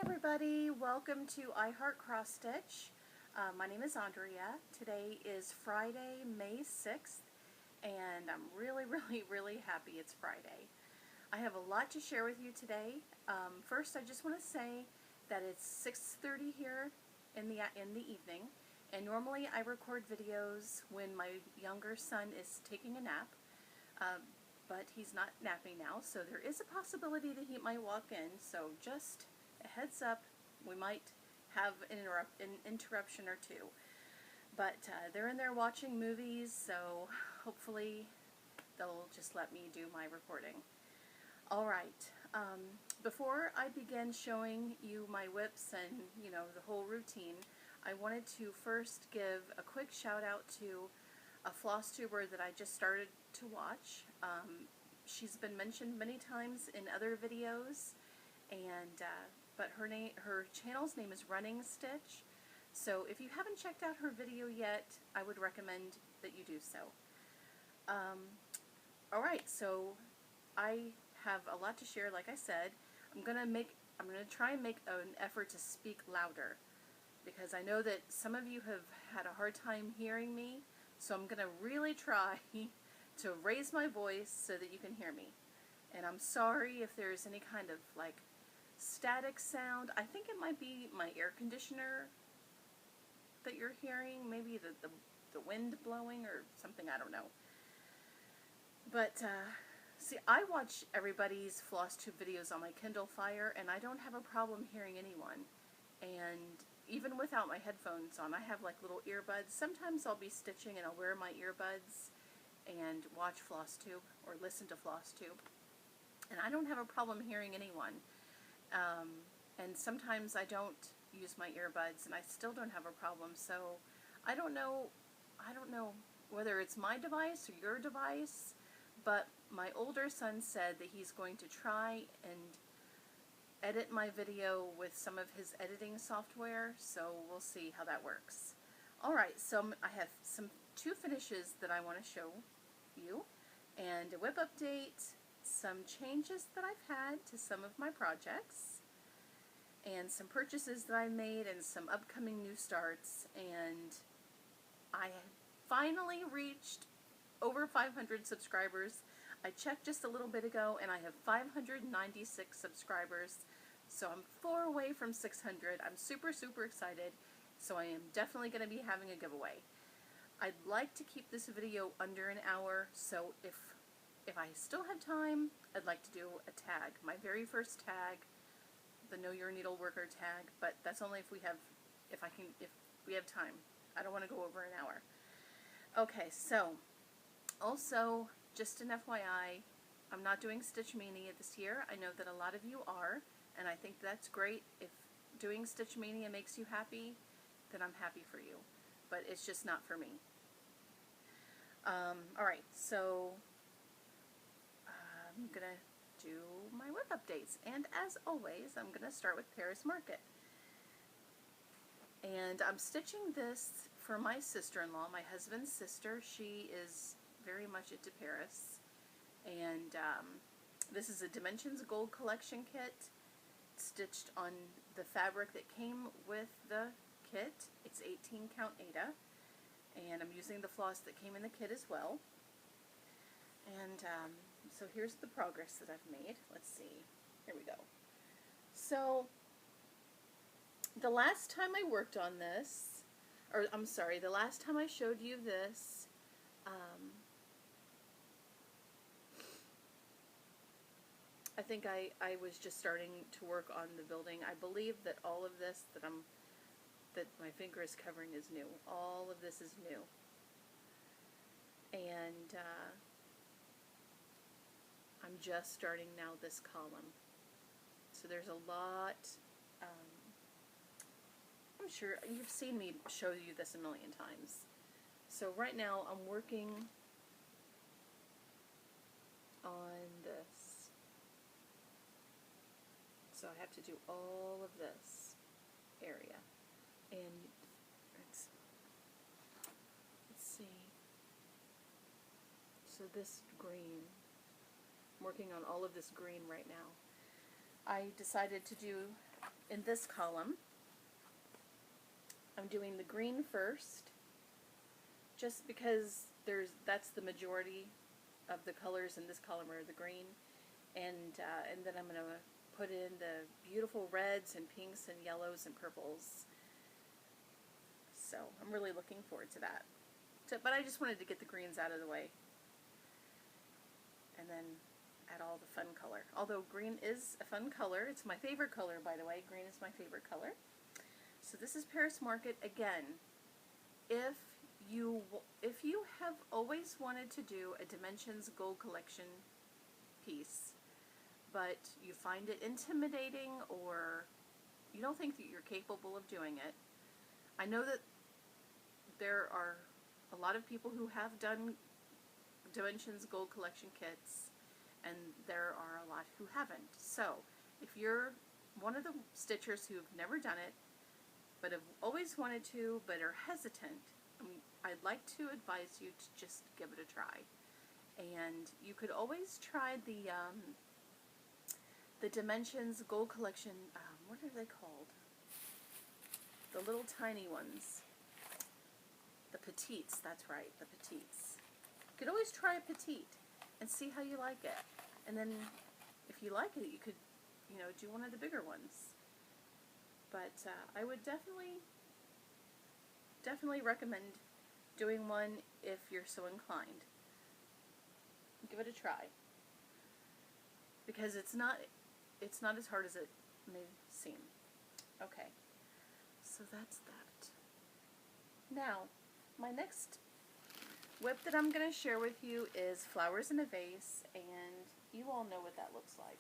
everybody, welcome to I Heart Cross Stitch. My name is Andrea. Today is Friday, May 6th, and I'm really happy it's Friday. I have a lot to share with you today. First, I just want to say that it's 6:30 here in the evening, and normally I record videos when my younger son is taking a nap, but he's not napping now, so there is a possibility that he might walk in, so just a heads up, we might have an interruption or two. But they're in there watching movies, so hopefully they'll just let me do my recording. Alright, before I begin showing you my whips and, the whole routine, I wanted to first give a quick shout out to a FlossTuber that I just started to watch. She's been mentioned many times in other videos, and but her channel's name is Running Stitch. So if you haven't checked out her video yet, I would recommend that you do so. Alright, so I have a lot to share. Like I said, I'm gonna try and make an effort to speak louder, because I know that some of you have had a hard time hearing me, so I'm gonna really try to raise my voice so that you can hear me. And I'm sorry if there's any kind of static sound. I think it might be my air conditioner that you're hearing, maybe the wind blowing or something, I don't know. But see, I watch everybody's FlossTube videos on my Kindle Fire, and I don't have a problem hearing anyone. And even without my headphones on, I have little earbuds. Sometimes I'll be stitching and I'll wear my earbuds and watch FlossTube or listen to FlossTube, and I don't have a problem hearing anyone. And sometimes I don't use my earbuds and I still don't have a problem. So I don't know whether it's my device or your device, but my older son said that he's going to try and edit my video with some of his editing software, so we'll see how that works. Alright, so I have two finishes that I want to show you, and a whip update, some changes that I've had to some of my projects, and some purchases that I made, and some upcoming new starts. And I finally reached over 500 subscribers. I checked just a little bit ago, and I have 596 subscribers, so I'm 4 away from 600. I'm super excited, so I am definitely going to be having a giveaway. I'd like to keep this video under an hour, so if I still have time, I'd like to do a tag. My very first tag, the Know Your Needle Worker tag, but that's only if we have time. I don't want to go over an hour. Okay, so also, just an FYI, I'm not doing Stitch Mania this year. I know that a lot of you are, and I think that's great. If doing Stitch Mania makes you happy, then I'm happy for you. But it's just not for me. Alright, so I'm going to do my whip updates. And as always, I'm going to start with Paris Market. And I'm stitching this for my sister-in-law, my husband's sister. She is very much into Paris. And this is a Dimensions Gold Collection kit, stitched on the fabric that came with the kit. It's 18 count Aida, and I'm using the floss that came in the kit as well. And so here's the progress that I've made. Let's see. Here we go. So the last time I worked on this, or I'm sorry, the last time I showed you this, I think I was just starting to work on the building. I believe that all of this that my finger is covering is new. All of this is new. And I'm just starting now this column. So there's a lot. I'm sure you've seen me show you this a million times. So right now I'm working on this. So I have to do all of this area. And let's see. So this green, I'm working on all of this green right now. I decided to do in this column, I'm doing the green first, just because that's the majority of the colors in this column are the green, and then I'm going to put in the beautiful reds and pinks and yellows and purples. So I'm really looking forward to that. But I just wanted to get the greens out of the way, and then add all the fun color. Although green is a fun color. It's my favorite color, by the way. Green is my favorite color. So this is Paris Market. Again, if you have always wanted to do a Dimensions Gold Collection piece, but you find it intimidating, or you don't think that you're capable of doing it, I know that there are a lot of people who have done Dimensions Gold Collection kits, and there are a lot who haven't. So if you're one of the stitchers who've never done it, but have always wanted to, but are hesitant, I'd like to advise you to just give it a try. And you could always try the Dimensions Gold Collection, what are they called? The little tiny ones. The petites, that's right, the petites. You could always try a petite and see how you like it. And then if you like it, you could, do one of the bigger ones. But I would definitely recommend doing one if you're so inclined. Give it a try, because it's not as hard as it may seem. Okay, so that's that. Now, my next whip that I'm going to share with you is Flowers in a Vase, and you all know what that looks like.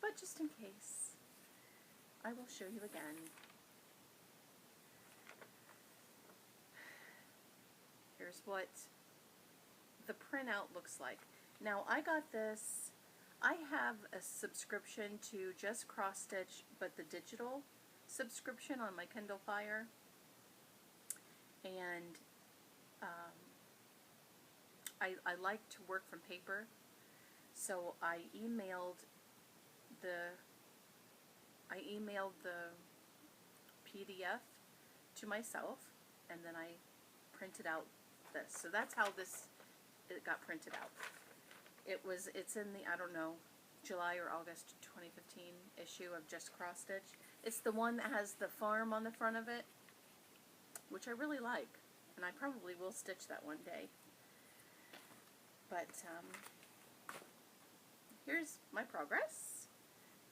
But just in case, I will show you again. Here's what the printout looks like. Now, I got this, I have a subscription to Just Cross Stitch, but the digital subscription on my Kindle Fire, and I like to work from paper, so I emailed the PDF to myself, and then I printed out this. So that's how it got printed out. It's in the, I don't know, July or August 2015 issue of Just Cross Stitch. It's the one that has the farm on the front of it, which I really like, and I probably will stitch that one day. But here's my progress,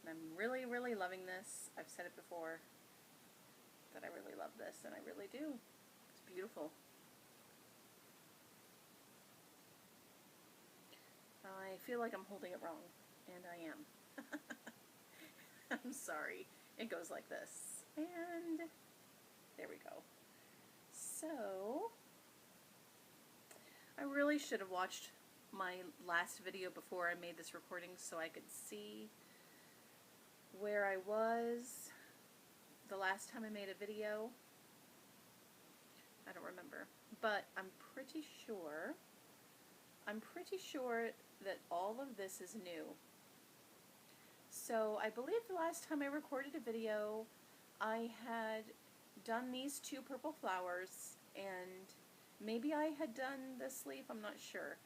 and I'm really, really loving this. I've said it before that I really love this, and I really do. It's beautiful. I feel like I'm holding it wrong, and I am. I'm sorry. It goes like this, and there we go. So, I really should have watched my last video before I made this recording so I could see where I was the last time I made a video. I don't remember, but I'm pretty sure that all of this is new. So I believe the last time I recorded a video, I had done these two purple flowers, and maybe I had done this leaf, I'm not sure.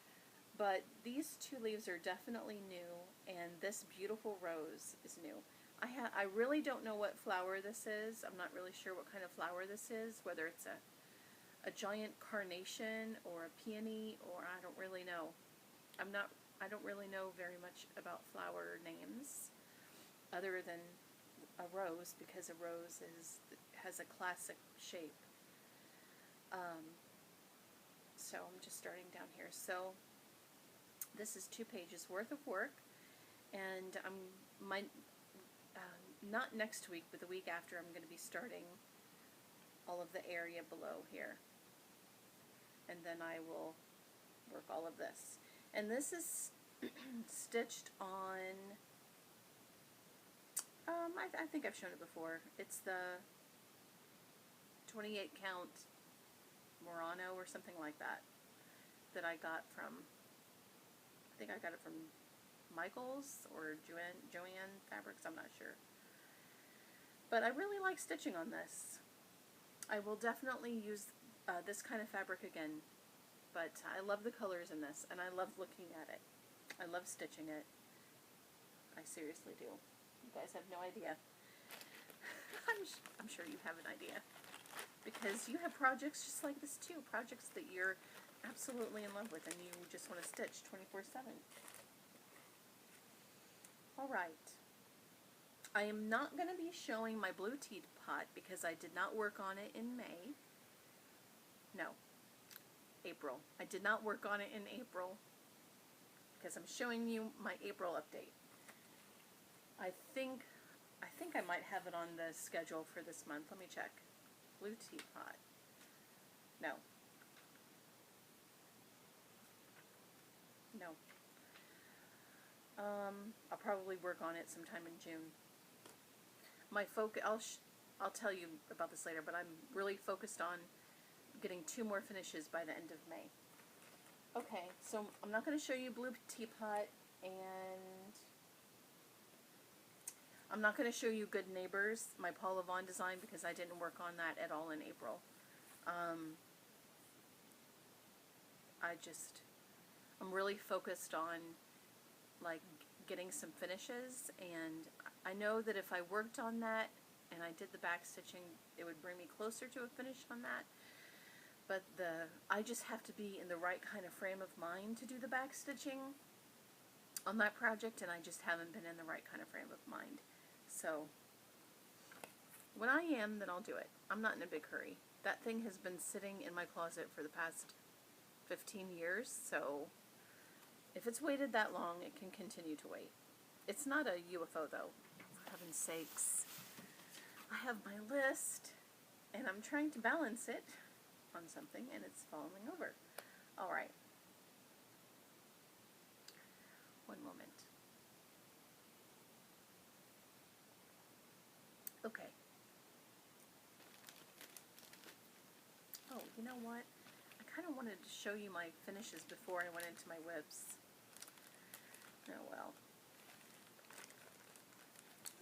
But these two leaves are definitely new, and this beautiful rose is new. I really don't know what flower this is. I'm not really sure what kind of flower this is, whether it's a giant carnation or a peony, or I don't really know. I don't really know very much about flower names other than a rose, because a rose has a classic shape. So I'm just starting down here. So this is 2 pages worth of work, and not next week, but the week after, I'm going to be starting all of the area below here, and then I will work all of this. And this is stitched on, I think I've shown it before. It's the 28 count Murano or something like that I got from, I think I got it from Michaels or Joanne Fabrics, I'm not sure. But I really like stitching on this. I will definitely use this kind of fabric again, but I love the colors in this, and I love looking at it. I love stitching it. I seriously do. You guys have no idea. I'm sure you have an idea, because you have projects just like this too, projects that you're absolutely in love with and you just want to stitch 24/7. Alright, I am not going to be showing my blue teapot because I did not work on it in May. No, April. I did not work on it in April because I'm showing you my April update. I think I might have it on the schedule for this month. Let me check. Blue teapot. No. No. I'll probably work on it sometime in June. My focus, I'll tell you about this later, but I'm really focused on getting 2 more finishes by the end of May. Okay, so I'm not going to show you blue teapot, and I'm not going to show you Good Neighbors, my Paula Vaughn design, because I didn't work on that at all in April. I'm really focused on like getting some finishes, and I know that if I worked on that and I did the back stitching, it would bring me closer to a finish on that. But I just have to be in the right kind of frame of mind to do the back stitching on that project, and I just haven't been in the right kind of frame of mind. So when I am, then I'll do it. I'm not in a big hurry. That thing has been sitting in my closet for the past 15 years, so if it's waited that long, it can continue to wait. It's not a UFO though, for heaven's sakes. I have my list, and I'm trying to balance it on something, and it's falling over. Alright. One moment. Okay. Oh, you know what? I kind of wanted to show you my finishes before I went into my whips. Oh well.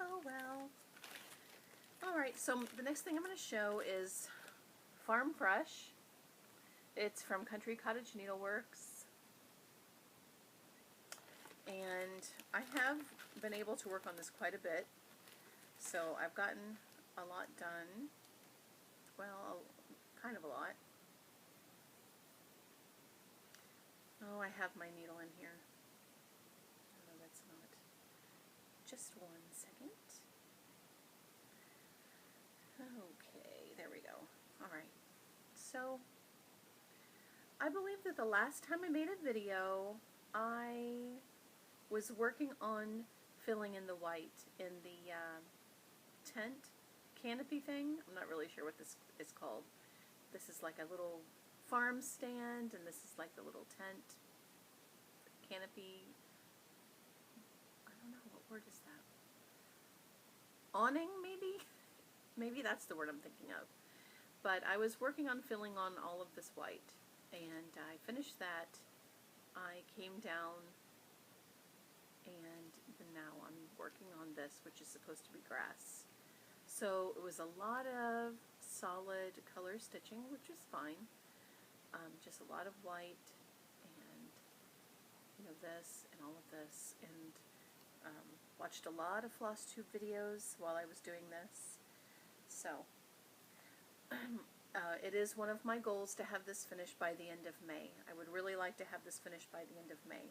Oh well. Alright, so the next thing I'm going to show is Farm Fresh. It's from Country Cottage Needleworks. And I have been able to work on this quite a bit. So I've gotten a lot done. Well, kind of a lot. Oh, I have my needle in here. No, that's not. Just 1 second. Okay, there we go. Alright. So, I believe that the last time I made a video, I was working on filling in the white in the tent canopy thing. I'm not really sure what this is called. This is like a little farm stand, and this is like the little tent canopy. I don't know, what word is that? Awning, maybe? Maybe that's the word I'm thinking of. But I was working on filling on all of this white, and I finished that. I came down, and now I'm working on this, which is supposed to be grass. So it was a lot of solid color stitching, which is fine. Just a lot of white, and you know, this and all of this, and watched a lot of FlossTube videos while I was doing this. So it is one of my goals to have this finished by the end of May. I would really like to have this finished by the end of May,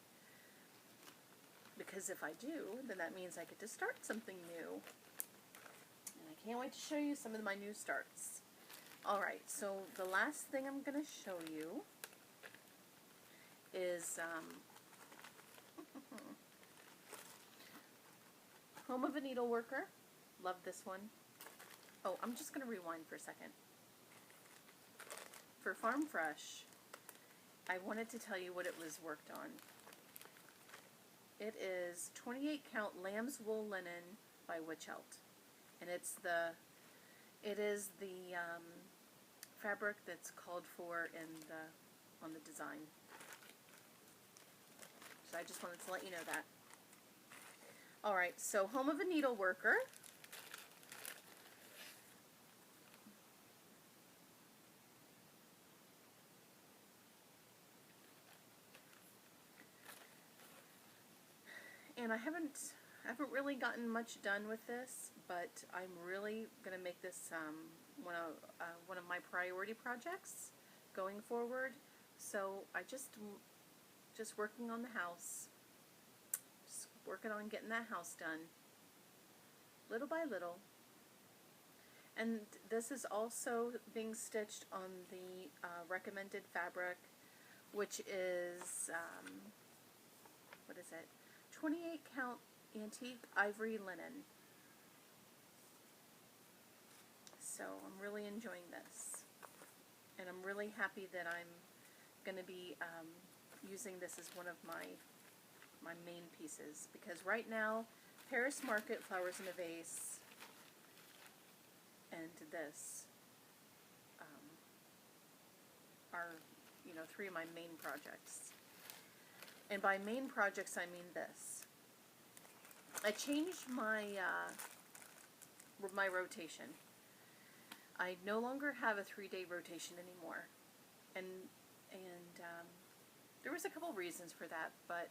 because if I do, then that means I get to start something new, and I can't wait to show you some of my new starts. Alright, so the last thing I'm going to show you is Home of a Needleworker. Love this one. Oh, I'm just going to rewind for a second. For Farm Fresh, I wanted to tell you what it was worked on. It is 28 count lamb's wool linen by Witchelt, and it is the fabric that's called for on the design. So I just wanted to let you know that. Alright, so Home of a Needle Worker. And I haven't really gotten much done with this, but I'm really going to make this one of my priority projects going forward. So I just working on the house, just working on getting that house done, little by little. And this is also being stitched on the recommended fabric, which is what is it? 28 count antique ivory linen. So I'm really enjoying this, and I'm really happy that I'm going to be using this as one of my main pieces, because right now Paris Market Flowers in a Vase and this are, you know, three of my main projects. And by main projects I mean this. I changed my my rotation. I no longer have a 3-day rotation anymore, and there was a couple reasons for that, but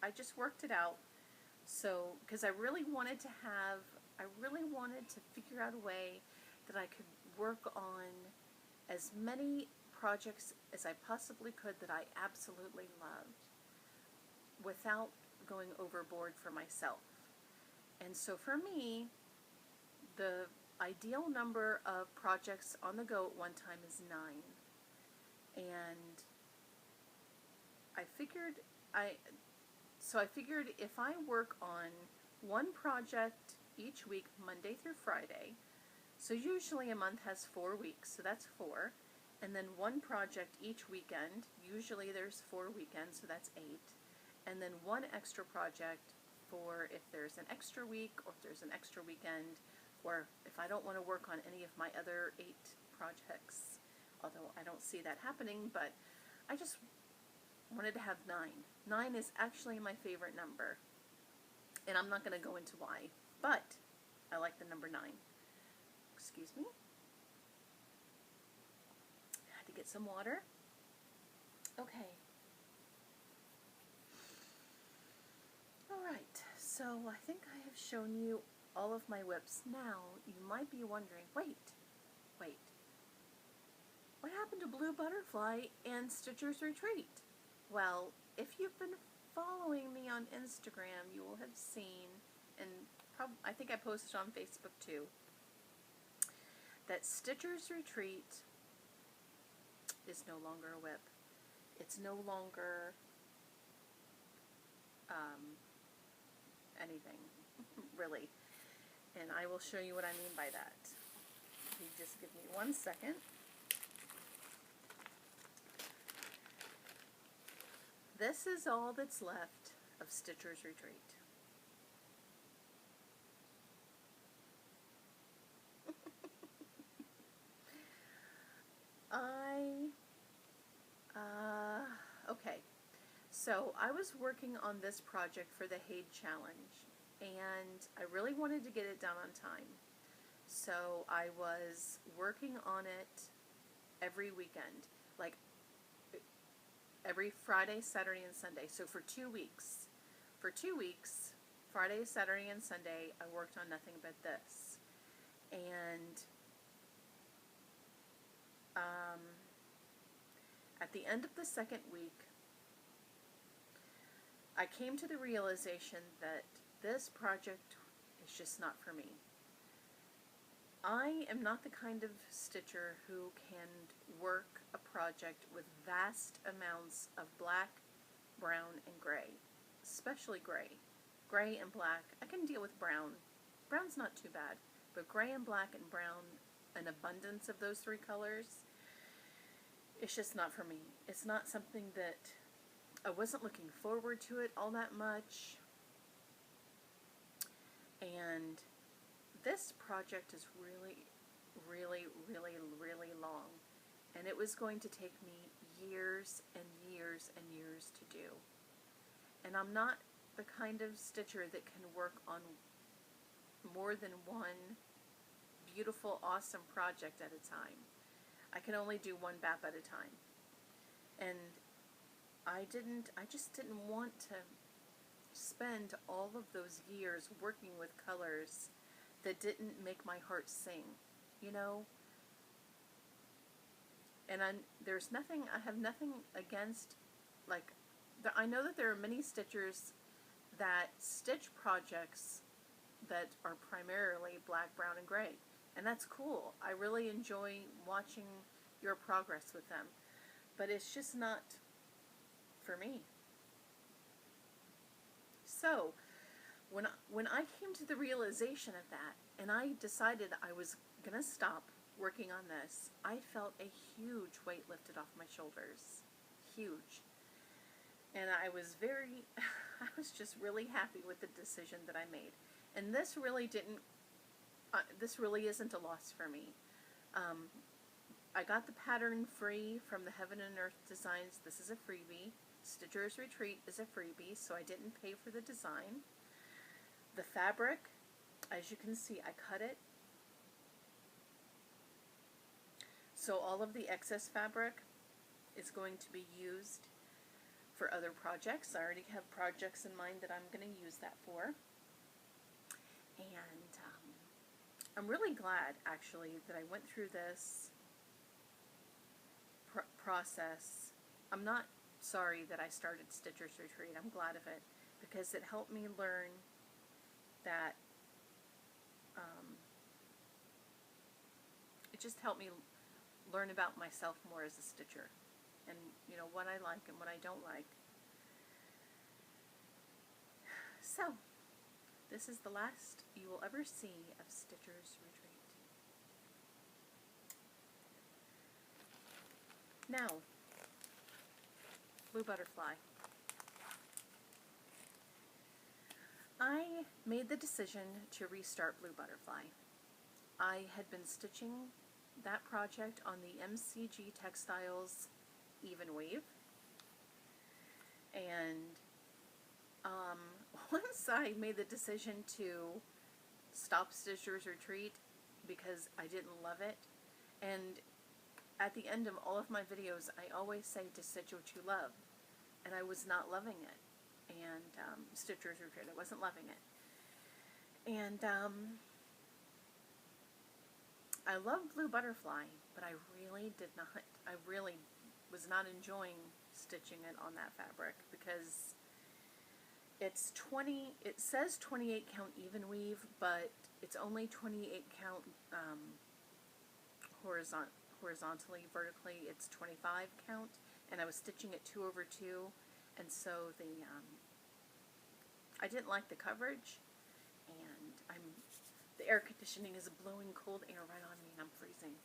I just worked it out. So, because I really wanted to figure out a way that I could work on as many projects as I possibly could that I absolutely loved, without going overboard for myself. And so for me, the ideal number of projects on the go at one time is 9. And I figured if I work on one project each week, Monday through Friday, so usually a month has 4 weeks, so that's 4, and then one project each weekend, usually there's 4 weekends, so that's 8, and then one extra project for if there's an extra week, or if there's an extra weekend, or if I don't want to work on any of my other 8 projects, although I don't see that happening, but I just wanted to have 9. 9 is actually my favorite number, and I'm not going to go into why, but I like the number 9. Excuse me. I had to get some water. Okay. Alright, so I think I have shown you all of my whips. Now, you might be wondering, wait. What happened to Blue Butterfly and Stitcher's Retreat? Well, if you've been following me on Instagram, you will have seen, and I think I posted on Facebook too, that Stitcher's Retreat is no longer a whip. It's no longer anything, really. And I will show you what I mean by that. You just give me 1 second. This is all that's left of Stitcher's Retreat. Okay, so I was working on this project for the Haid Challenge, and I really wanted to get it done on time. So I was working on it every weekend, like every Friday, Saturday, and Sunday. So for 2 weeks. For 2 weeks, Friday, Saturday, and Sunday, I worked on nothing but this. And at the end of the second week, I came to the realization that this project is just not for me. I am not the kind of stitcher who can work a project with vast amounts of black, brown, and gray, especially gray. Gray and black. I can deal with brown. Brown's not too bad, but gray and black and brown, an abundance of those 3 colors, it's just not for me. It's not something that I wasn't looking forward to it all that much. And this project is really, really, really, really long. And it was going to take me years and years and years to do. And I'm not the kind of stitcher that can work on more than one beautiful, awesome project at a time. I can only do one BAP at a time. And I just didn't want to spend all of those years working with colors that didn't make my heart sing, you know? And I have nothing against, like, I know that there are many stitchers that stitch projects that are primarily black, brown, and gray. And that's cool. I really enjoy watching your progress with them. But it's just not for me. So, when I came to the realization of that, and I decided I was going to stop working on this, I felt a huge weight lifted off my shoulders. Huge. And I was I was just really happy with the decision that I made. And this really isn't a loss for me. I got the pattern free from the Heaven and Earth Designs. This is a freebie. Stitcher's Retreat is a freebie, so I didn't pay for the design. The fabric, as you can see, I cut it. So all of the excess fabric is going to be used for other projects. I already have projects in mind that I'm going to use that for. And I'm really glad, actually, that I went through this process. I'm not sorry that I started Stitcher's Retreat. I'm glad of it, because it helped me learn that, it just helped me learn about myself more as a stitcher, and, you know, what I like and what I don't like. So, this is the last you will ever see of Stitcher's Retreat. Now, Blue Butterfly. I made the decision to restart Blue Butterfly. I had been stitching that project on the MCG Textiles Even Weave, and once I made the decision to stop Stitcher's Retreat because I didn't love it, and at the end of all of my videos I always say to stitch what you love, and I was not loving it, and Stitcher's Retreat, I wasn't loving it, and I love Blue Butterfly, but I really was not enjoying stitching it on that fabric, because it says 28 count even weave, but it's only 28 count horizontally. Vertically it's 25 count, and I was stitching it 2/2, and so I didn't like the coverage, and the air conditioning is blowing cold air right on me and I'm freezing.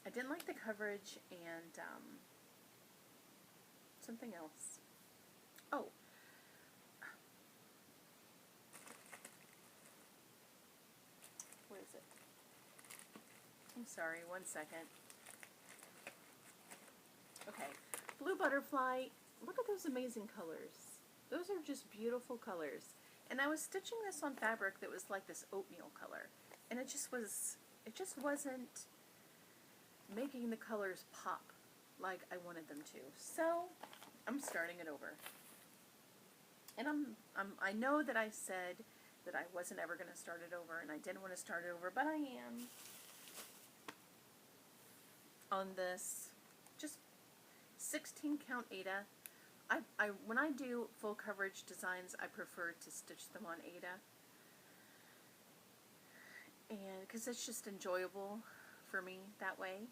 I didn't like the coverage, and something else. Oh, where is it? I'm sorry, 1 second. Okay, Blue Butterfly, look at those amazing colors. Those are just beautiful colors. And I was stitching this on fabric that was like this oatmeal color, and it just wasn't making the colors pop like I wanted them to. So I'm starting it over. And I know that I said that I wasn't ever going to start it over, and I didn't want to start it over, but I am. On this just 16 count Aida. When I do full coverage designs, I prefer to stitch them on Aida, and because it's just enjoyable for me that way.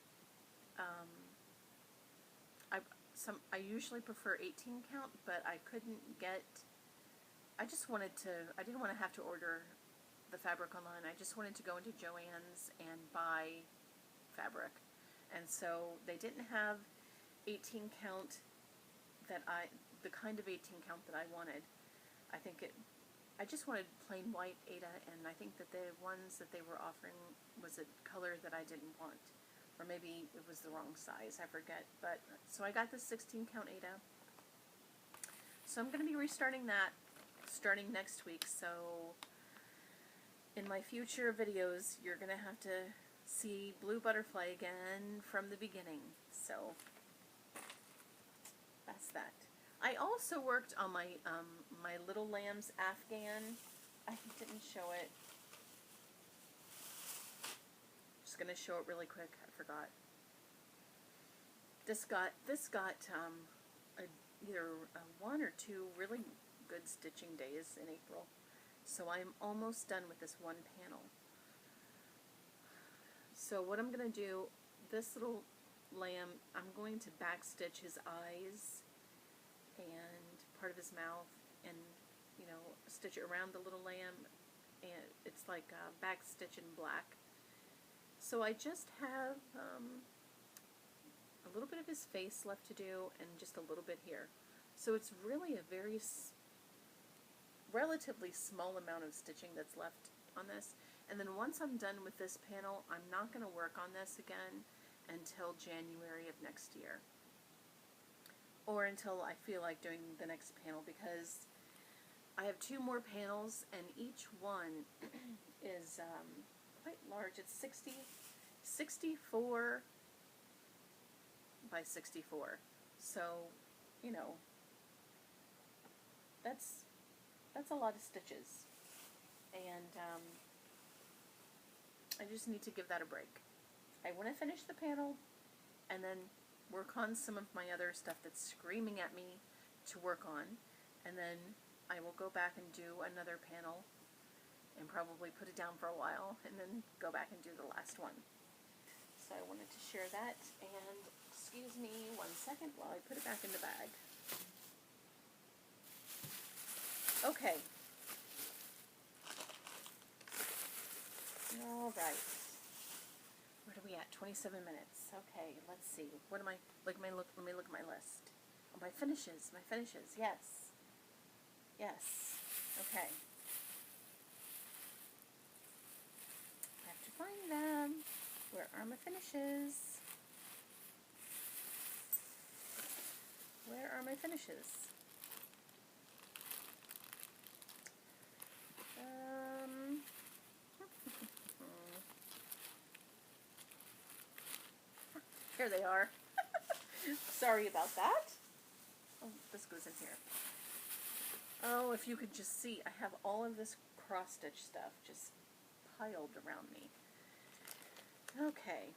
I usually prefer 18 count, but I couldn't get. I didn't want to have to order the fabric online. I just wanted to go into Joann's and buy fabric, and so they didn't have 18 count the kind of 18 count that I wanted. I just wanted plain white Aida, and I think that the ones that they were offering was a color that I didn't want, or maybe it was the wrong size, I forget. But so I got this 16 count Aida, So I'm going to be restarting that starting next week. So in my future videos, you're going to have to see Blue Butterfly again from the beginning. So that's that. I also worked on my my Little Lambs Afghan. I didn't show it. Just going to show it really quick. I forgot. This got either one or two really good stitching days in April. So I'm almost done with this one panel. So what I'm going to do, this little lamb, I'm going to backstitch his eyes and part of his mouth, and you know, stitch it around the little lamb, and it's like backstitch in black. So I just have a little bit of his face left to do, and just a little bit here. So it's really a very relatively small amount of stitching that's left on this. And then once I'm done with this panel, I'm not going to work on this again until January of next year, or until I feel like doing the next panel, because I have two more panels, and each one is quite large. It's 64 by 64. So, you know, that's a lot of stitches, and I just need to give that a break. I want to finish the panel and then work on some of my other stuff that's screaming at me to work on, and then I will go back and do another panel and probably put it down for a while, and then go back and do the last one. So I wanted to share that, and excuse me 1 second while I put it back in the bag. Okay. All right. What are we at? 27 minutes. Okay, let's see. What am I? Let me look at my list. Oh, my finishes. My finishes. Yes. Yes. Okay. I have to find them. Where are my finishes? Where are my finishes? Here they are. Sorry about that. Oh, this goes in here. Oh, if you could just see, I have all of this cross-stitch stuff just piled around me. Okay,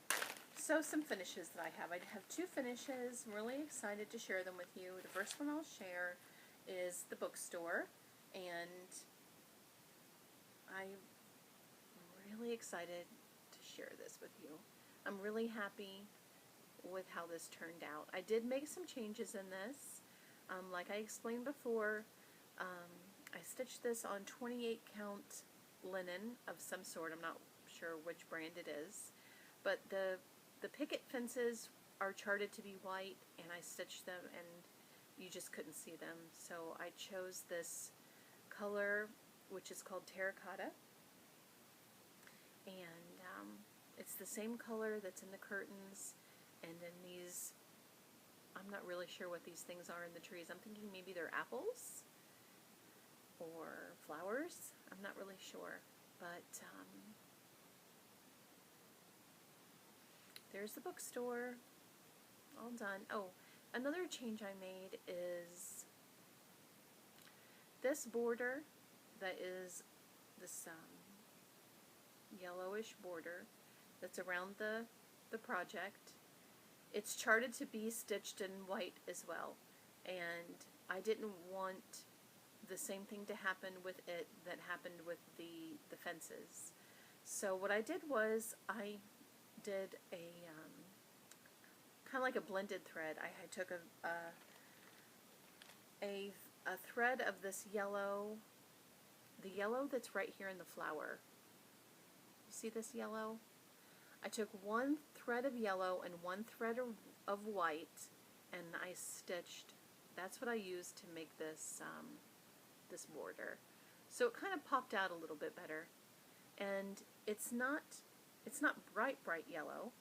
so some finishes that I have. I have two finishes. I'm really excited to share them with you. The first one I'll share is the bookstore, and I'm really excited to share this with you. I'm really happy with how this turned out. I did make some changes in this. Like I explained before, I stitched this on 28 count linen of some sort. I'm not sure which brand it is, but the picket fences are charted to be white, and I stitched them and you just couldn't see them. So I chose this color, which is called terracotta, and it's the same color that's in the curtains. And then these, I'm not really sure what these things are in the trees. I'm thinking maybe they're apples or flowers. I'm not really sure. But there's the bookstore. All done. Oh, another change I made is this border that is this yellowish border that's around the project. It's charted to be stitched in white as well, and I didn't want the same thing to happen with it that happened with the fences. So what I did was I did a kind of like a blended thread. I took a thread of this yellow, the yellow that's right here in the flower. You see this yellow? I took one thread of yellow and one thread of white, and I stitched. That's what I used to make this this border. So it kind of popped out a little bit better, and it's not bright yellow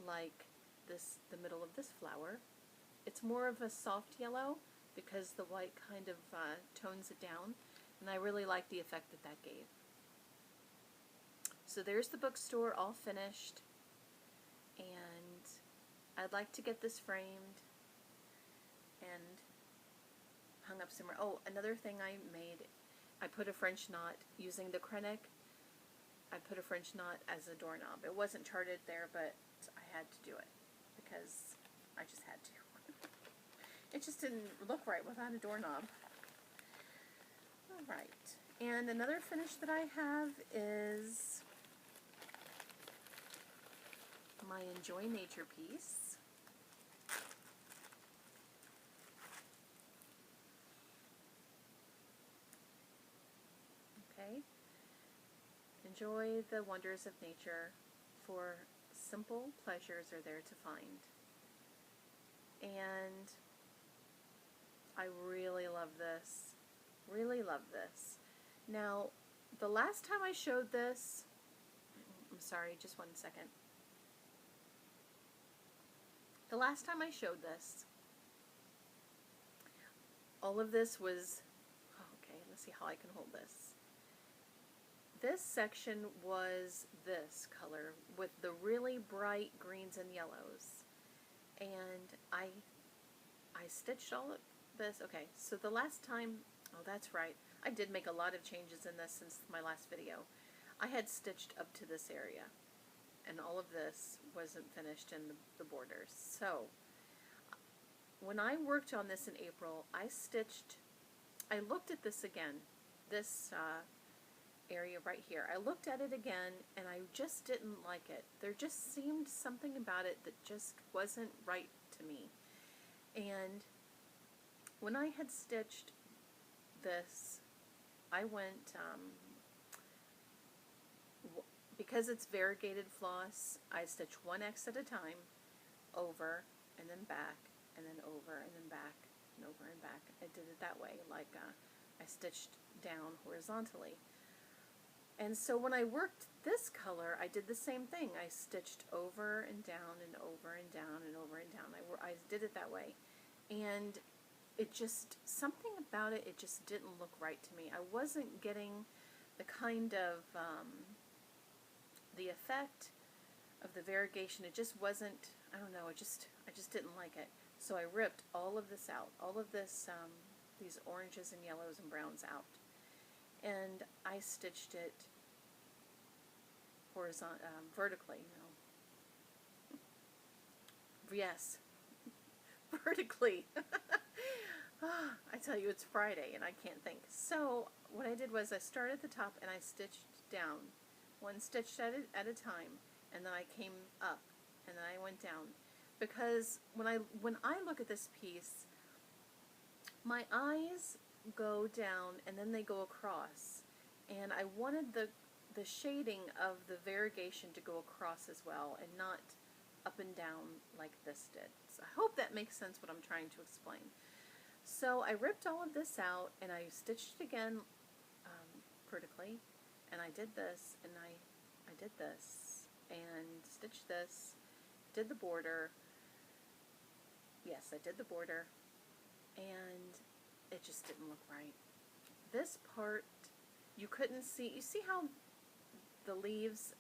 like the middle of this flower. It's more of a soft yellow, because the white kind of tones it down, and I really like the effect that that gave. So there's the bookstore all finished, and I'd like to get this framed and hung up somewhere. Oh, another thing I made, I put a French knot using the Krennic. I put a French knot as a doorknob. It wasn't charted there, but I had to do it because I just had to. It just didn't look right without a doorknob. Alright, and another finish that I have is my Enjoy Nature piece. Okay. Enjoy the wonders of nature, for simple pleasures are there to find. And I really love this. Really love this. Now, the last time I showed this, I'm sorry, just one second. The last time I showed this, all of this was, okay, let's see how I can hold this. This section was this color with the really bright greens and yellows. And I stitched all of this. Okay, so the last time, oh that's right, I did make a lot of changes in this since my last video. I had stitched up to this area, and all of this wasn't finished in the borders. So when I worked on this in April, I looked at this again, this area right here. I looked at it again, and I just didn't like it. There just seemed something about it that just wasn't right to me. And when I had stitched this, I went, because it's variegated floss, I stitch one X at a time, over, and then back, and then over, and then back, and over, and back. I did it that way, like I stitched down horizontally. And so when I worked this color, I did the same thing. I stitched over and down and over and down and over and down. I did it that way. And it just, something about it, it just didn't look right to me. I wasn't getting the kind of, the effect of the variegation. It just wasn't, I don't know, I just didn't like it. So I ripped all of this out, all of this, these oranges and yellows and browns out. And I stitched it vertically, yes, vertically. I tell you, it's Friday and I can't think. So what I did was I started at the top and I stitched down, one stitch at a time, and then I came up and then I went down. Because when I look at this piece, my eyes go down and then they go across, and I wanted the shading of the variegation to go across as well and not up and down like this did. So I hope that makes sense what I'm trying to explain. So I ripped all of this out and I stitched it again vertically, and I did this and I did this and stitched this, did the border. Yes, I did the border, and it just didn't look right. This part, you couldn't see. You see how the leaves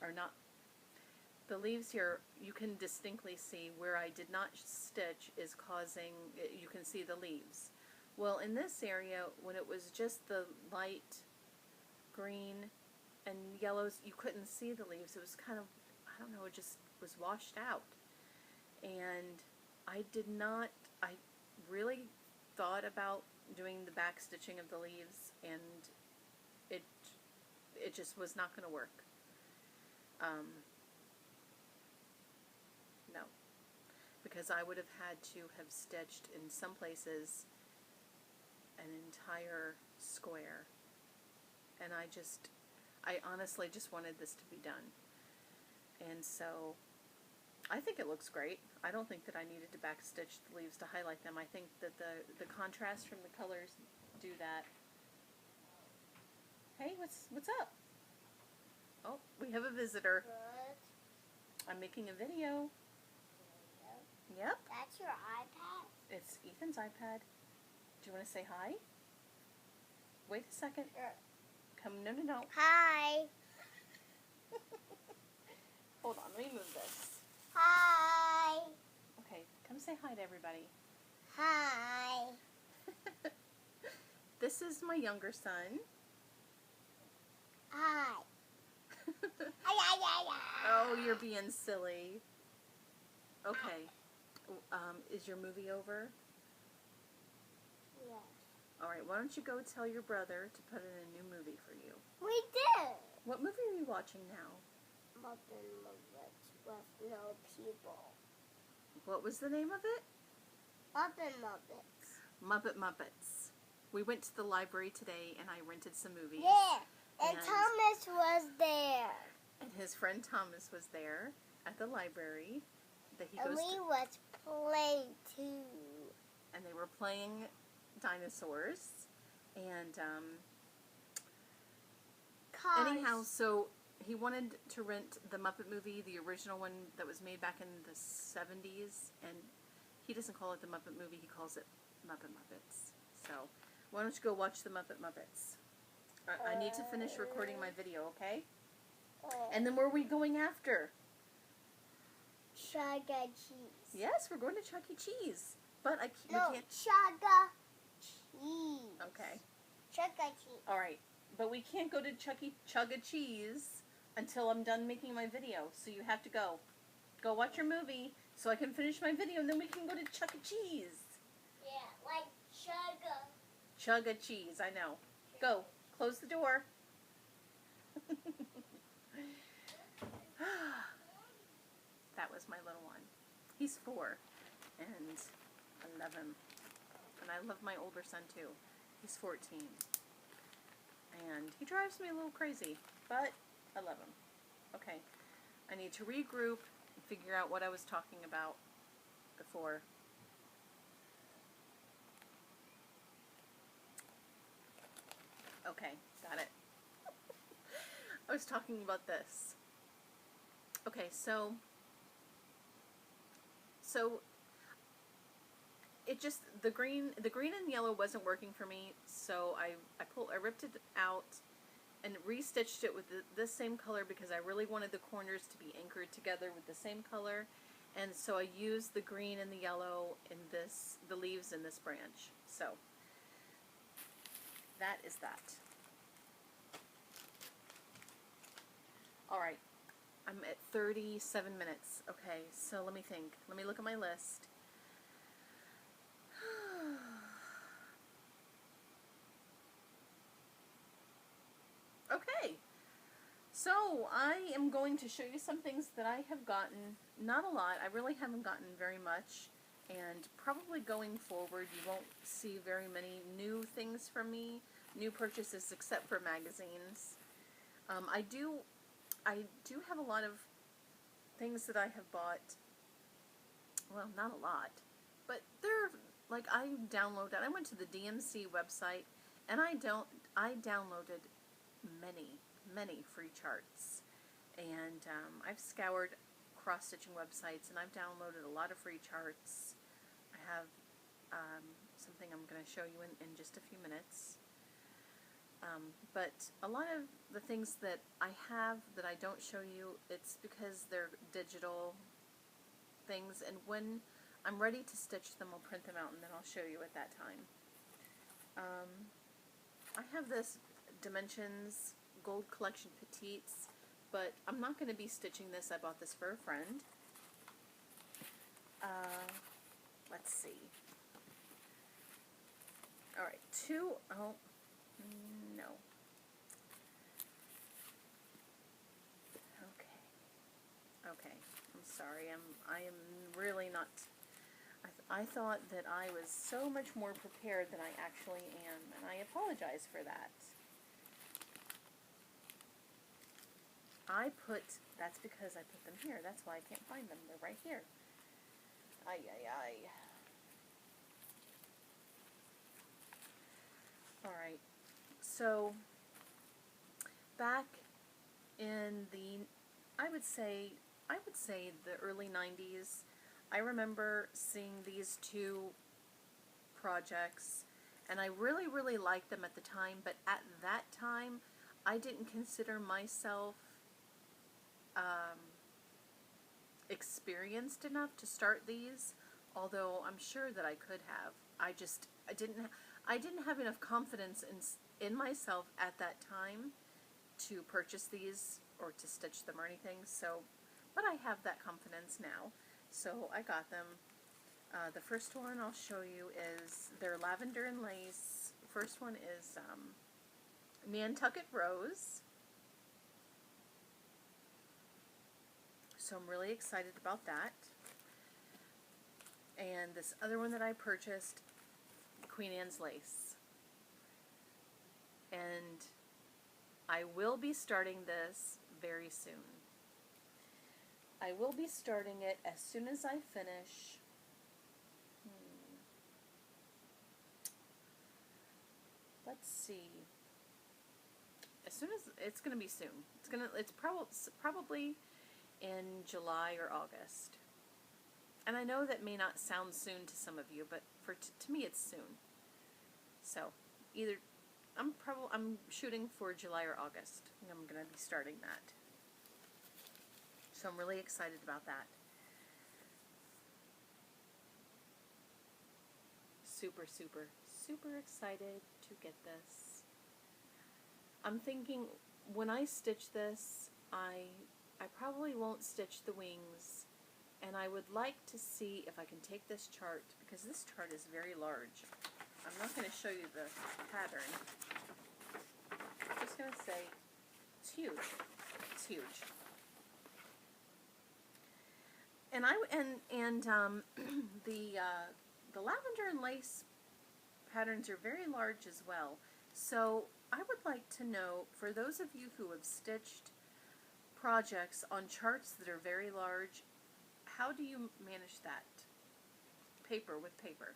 are not, the leaves here, you can distinctly see where I did not stitch is causing, you can see the leaves. Well, in this area, when it was just the light green and yellows, you couldn't see the leaves. It was kind of, I don't know, it just was washed out. And I really thought about doing the back stitching of the leaves, and it just was not going to work. No, because I would have had to have stitched in some places an entire square, and I honestly just wanted this to be done. And so I think it looks great. I don't think that I needed to backstitch the leaves to highlight them. I think that the contrast from the colors do that. Hey, what's up? Oh, we have a visitor. What? I'm making a video. Yep. That's your iPad? It's Ethan's iPad. Do you want to say hi? Wait a second. Sure. Come, no. Hi. Hold on, let me move this. Hi. Okay, come say hi to everybody. Hi. This is my younger son. Hi. Hi. Oh, you're being silly. Okay. Is your movie over? Yes. Alright, why don't you go tell your brother to put in a new movie for you? We did. What movie are you watching now? Muppets with no people. What was the name of it? Muppets. Muppets. We went to the library today and I rented some movies. Yeah. And Thomas was there. And his friend Thomas was there at the library. And we was playing too. And they were playing dinosaurs. And anyhow, so he wanted to rent the Muppet movie, the original one that was made back in the 70s. And he doesn't call it the Muppet movie, he calls it Muppets. So why don't you go watch the Muppets? I need to finish recording my video, okay? And then where are we going after? Chuck E. Cheese. Yes, we're going to Chuck E. Cheese. But we No, can't... Chuck E. Cheese. Okay. Chuck E. Cheese. Alright, but we can't go to Chuck E. Cheese until I'm done making my video. So you have to go. Go watch your movie so I can finish my video and then we can go to Chuck E. Cheese. Yeah, like Chug a cheese, I know. Go. Close the door. That was my little one. He's 4 and 11. And I love my older son too. He's 14. And he drives me a little crazy, but I love him. Okay. I need to regroup and figure out what I was talking about before. Okay, got it. I was talking about this. Okay, so it just the green and yellow wasn't working for me, so I ripped it out and restitched it with this same color because I really wanted the corners to be anchored together with the same color, and so I used the green and the yellow in the leaves in this branch. So that is that. Alright, I'm at 37 minutes. Okay, so let me think. Let me look at my list. Okay, so I am going to show you some things that I have gotten. Not a lot. I really haven't gotten very much. And probably going forward, you won't see very many new things from me, new purchases, except for magazines. I do have a lot of things that I have bought. Well, not a lot, but they're like I went to the DMC website and I downloaded many free charts, and I've scoured cross-stitching websites and I've downloaded a lot of free charts. I have something I'm going to show you in just a few minutes. But a lot of the things that I have that I don't show you, it's because they're digital things, and when I'm ready to stitch them, I'll print them out and then I'll show you at that time. I have this Dimensions Gold Collection Petites, but I'm not going to be stitching this. I bought this for a friend. Let's see. Alright, no. Okay, I'm sorry. I am really not. I thought that I was so much more prepared than I actually am, and I apologize for that. That's because I put them here. That's why I can't find them. They're right here. Ay. Alright, so back in the, I would say the early 90s, I remember seeing these two projects, and I really, really liked them at the time, but at that time, I didn't consider myself experienced enough to start these, although I'm sure that I could have. I didn't have enough confidence in myself at that time to purchase these or to stitch them or anything, so, but I have that confidence now, so I got them. The first one I'll show you is their lavender and lace. First one is Nantucket Rose. So I'm really excited about that. And this other one that I purchased, Queen Anne's Lace. And I will be starting this very soon. I will be starting it as soon as I finish. Let's see. As soon as it's going to be soon. It's probably in July or August. And I know that may not sound soon to some of you, but to me it's soon. So either I'm shooting for July or August, and I'm going to be starting that. So I'm really excited about that. Super, super, super excited to get this. I'm thinking when I stitch this, I probably won't stitch the wings, and I would like to see if I can take this chart, because this chart is very large. I'm not going to show you the pattern. I'm just going to say it's huge. It's huge. And the lavender and lace patterns are very large as well. So I would like to know, for those of you who have stitched projects on charts that are very large, how do you manage that? Paper with paper.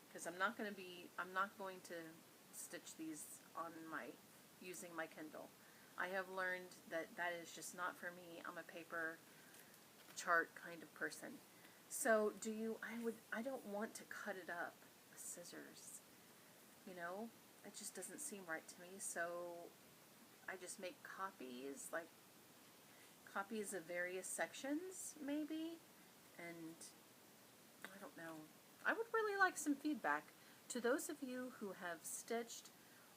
Because I'm not going to stitch these on using my Kindle. I have learned that is just not for me. I'm a paper chart kind of person. So I don't want to cut it up with scissors. You know, it just doesn't seem right to me. So I just make copies, like copies of various sections maybe, and I don't know. I would really like some feedback to those of you who have stitched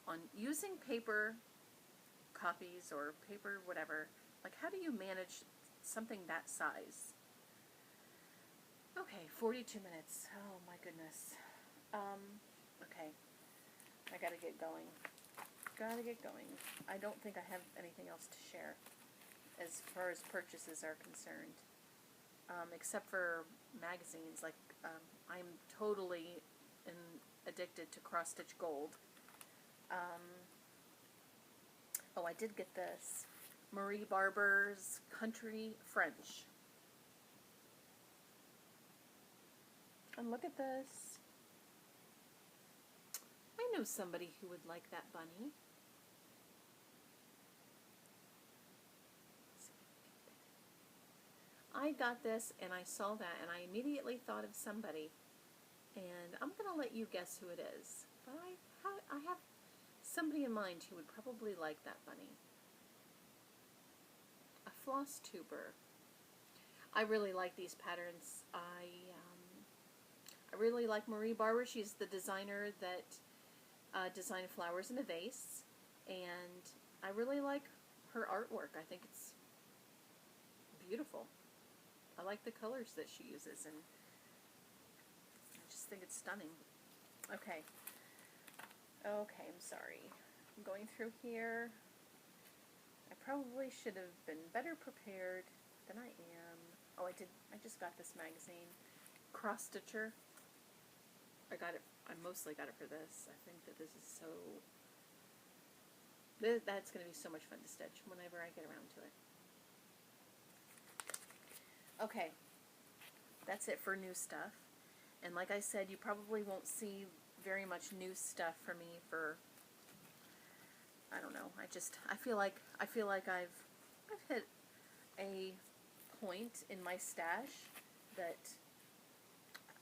on using paper copies or paper whatever. Like, how do you manage something that size? Okay, 42 minutes. Oh my goodness. Okay, I gotta get going. I don't think I have anything else to share as far as purchases are concerned, except for magazines. Like, I'm totally addicted to Cross Stitch Gold. Oh, I did get this. Marie Barber's Country French. And look at this. I know somebody who would like that bunny. I got this and I saw that and I immediately thought of somebody. And I'm going to let you guess who it is. But I have somebody in mind who would probably like that bunny. A FlossTuber. I really like these patterns. I really like Marie Barber. She's the designer that designed Flowers in a Vase. And I really like her artwork. I think it's beautiful. I like the colors that she uses, and I just think it's stunning. Okay, I'm sorry. I'm going through here. I probably should have been better prepared than I am. Oh, I just got this magazine. Cross Stitcher. I mostly got it for this. I think that this is so... That's going to be so much fun to stitch whenever I get around to it. Okay, that's it for new stuff. And like I said, you probably won't see very much new stuff from me for, I don't know. I feel like I've hit a point in my stash that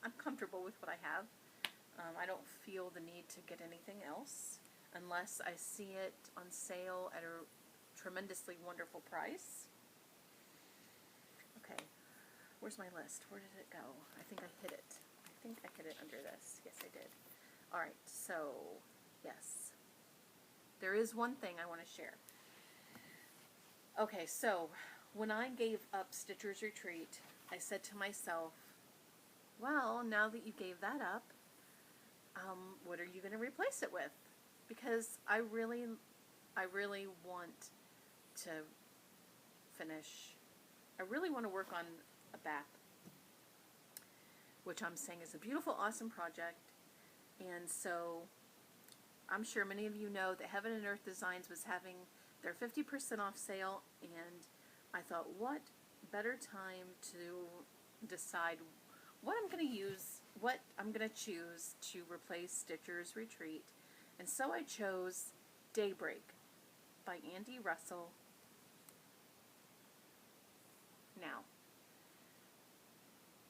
I'm comfortable with what I have. I don't feel the need to get anything else unless I see it on sale at a tremendously wonderful price. Okay, where's my list? Where did it go? I think I hid it. I think I hid it under this. Yes, I did. Alright, so, yes. There is one thing I want to share. Okay, so, when I gave up Stitcher's Retreat, I said to myself, well, now that you gave that up, what are you going to replace it with? Because I really want to finish. I really want to work on a bath, which I'm saying is a beautiful, awesome project. And so I'm sure many of you know that Heaven and Earth Designs was having their 50% off sale, and I thought, what better time to decide what I'm going to use, what I'm going to choose to replace Stitcher's Retreat. And so I chose Daybreak by Andy Russell. Now,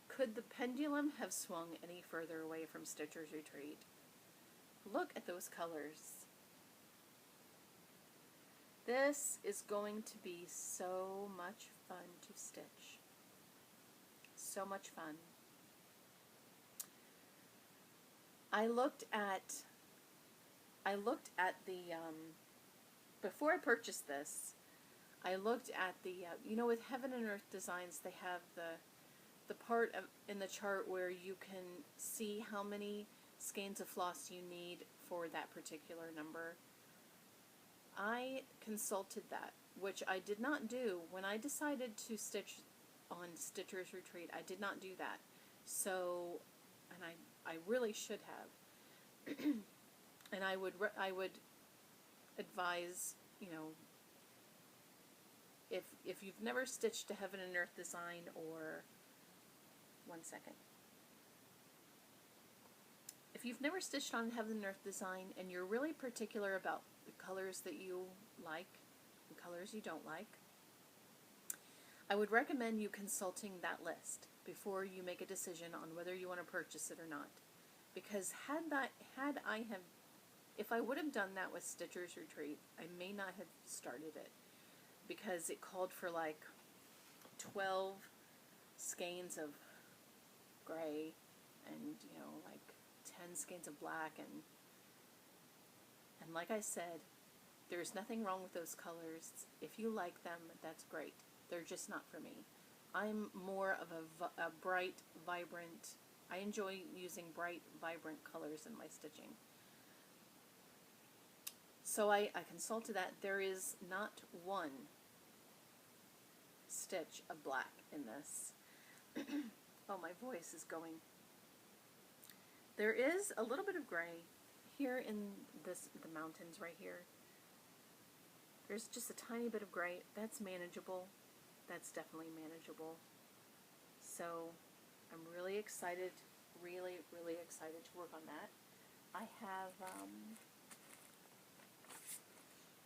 could the pendulum have swung any further away from Stitcher's Retreat? Look at those colors. This is going to be so much fun to stitch. So much fun. I looked at the, before I purchased this, I looked at the, you know, with Heaven and Earth Designs, they have the part in the chart where you can see how many skeins of floss you need for that particular number. I consulted that, which I did not do when I decided to stitch on Stitcher's Retreat. I did not do that. So, and I really should have. And I would advise, you know, if you've never stitched a Heaven and Earth Design, or one second. If you've never stitched on Heaven and Earth Design and you're really particular about the colors that you like, the colors you don't like, I would recommend you consulting that list before you make a decision on whether you want to purchase it or not. Because if I would have done that with Stitcher's Retreat, I may not have started it, because it called for like 12 skeins of gray and, you know, like 10 skeins of black, and like I said, there's nothing wrong with those colors. If you like them, that's great. They're just not for me. I'm more of a bright, vibrant, I enjoy using bright, vibrant colors in my stitching. So I consulted that. There is not one stitch of black in this. Oh, my voice is going. There is a little bit of gray here in the mountains right here. There's just a tiny bit of gray. That's manageable. That's definitely manageable. So I'm really excited, really excited to work on that. I have,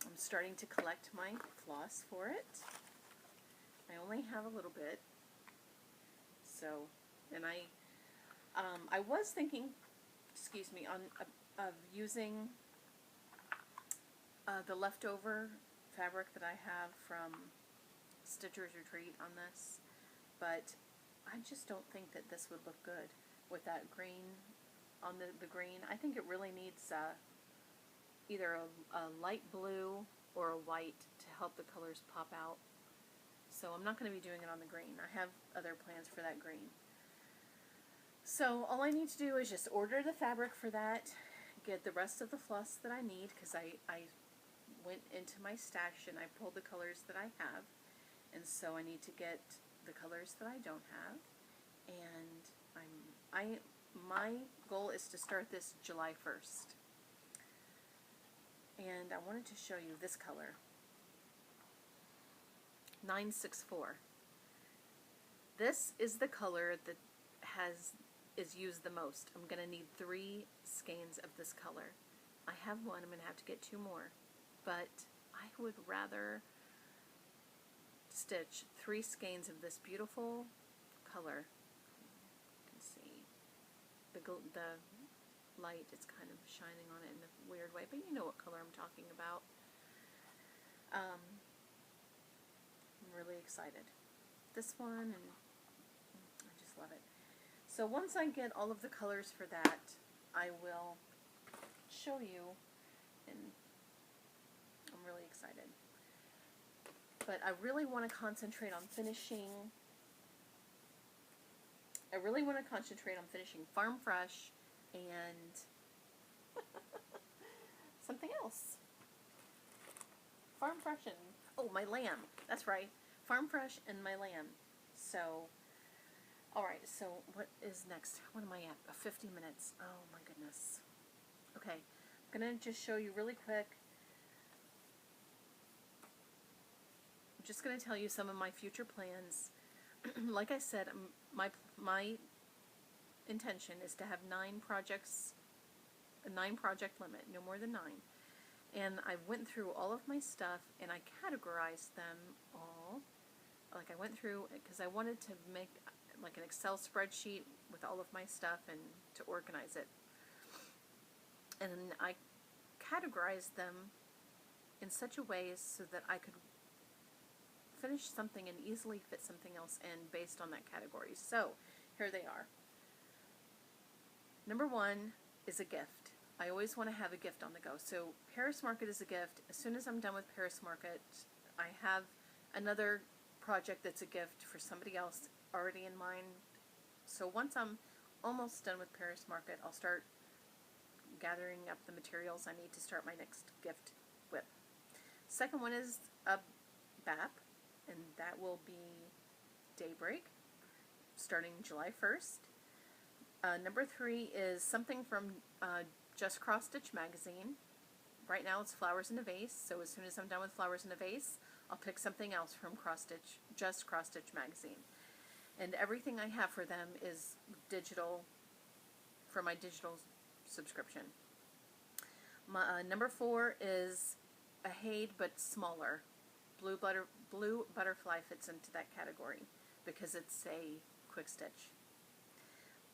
I'm starting to collect my floss for it. I only have a little bit. So, and I was thinking, excuse me, of using the leftover fabric that I have from Stitcher's Retreat on this, but I just don't think that this would look good with that green on the green. I think it really needs either a light blue or a white to help the colors pop out. So I'm not going to be doing it on the green. I have other plans for that green. So all I need to do is just order the fabric for that, get the rest of the floss that I need, because I went into my stash and I pulled the colors that I have, and so I need to get the colors that I don't have. And my goal is to start this July 1st. And I wanted to show you this color, 964. This is the color that is used the most. I'm going to need 3 skeins of this color. I have one. I'm going to have to get 2 more. But I would rather stitch 3 skeins of this beautiful color. You can see. the light is kind of shining on it in a weird way, but you know what color I'm talking about. I'm really excited. This one, and I just love it. So once I get all of the colors for that, I will show you, and I'm really excited. But I really want to concentrate on finishing Farm Fresh and something else. Farm Fresh and, oh, my lamb. That's right. Farm Fresh and my lamb. So, alright, so what is next? What am I at? 50 minutes. Oh my goodness. Okay, I'm going to just show you really quick. I'm just going to tell you some of my future plans. Like I said, my intention is to have 9 projects, a 9 project limit, no more than 9. And I went through all of my stuff and I categorized them all. Like I went through, because I wanted to make like an Excel spreadsheet with all of my stuff and to organize it. And I categorized them in such a way so that I could finish something and easily fit something else in based on that category. So here they are. Number 1 is a gift. I always want to have a gift on the go. So Paris Market is a gift. As soon as I'm done with Paris Market, I have another project that's a gift for somebody else already in mind. So once I'm almost done with Paris Market, I'll start gathering up the materials I need to start my next gift with. Second one is a BAP, and that will be Daybreak, starting July 1st. Number 3 is something from Just Cross Stitch magazine. Right now it's Flowers in a Vase, so as soon as I'm done with Flowers in a Vase, I'll pick something else from Just Cross Stitch magazine. And everything I have for them is digital, for my digital subscription. Number 4 is a Haid but smaller. Blue Butterfly fits into that category because it's a quick stitch.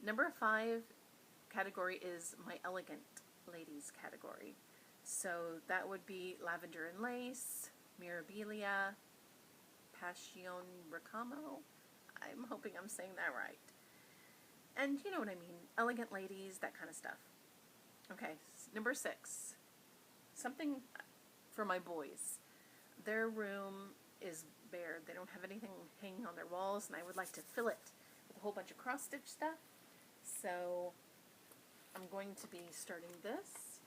Number 5 category is my Elegant Ladies category. So that would be Lavender and Lace, Mirabilia, Passion Ricamo. I'm hoping I'm saying that right. And you know what I mean. Elegant Ladies, that kind of stuff. Okay, number 6. Something for my boys. Their room is bare. They don't have anything hanging on their walls, and I would like to fill it with a whole bunch of cross-stitch stuff. So I'm going to be starting this.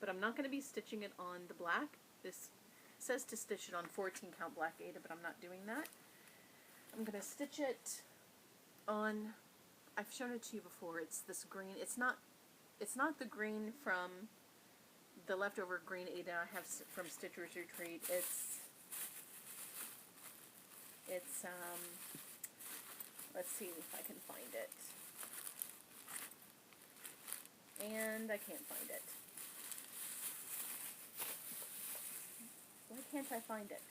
But I'm not going to be stitching it on the black. This says to stitch it on 14 count black Aida, but I'm not doing that. I'm going to stitch it on, I've shown it to you before, it's this green. It's not the green from the leftover green Aida I have from Stitcher's Retreat. It's let's see if I can find it. And I can't find it. Why can't I find it?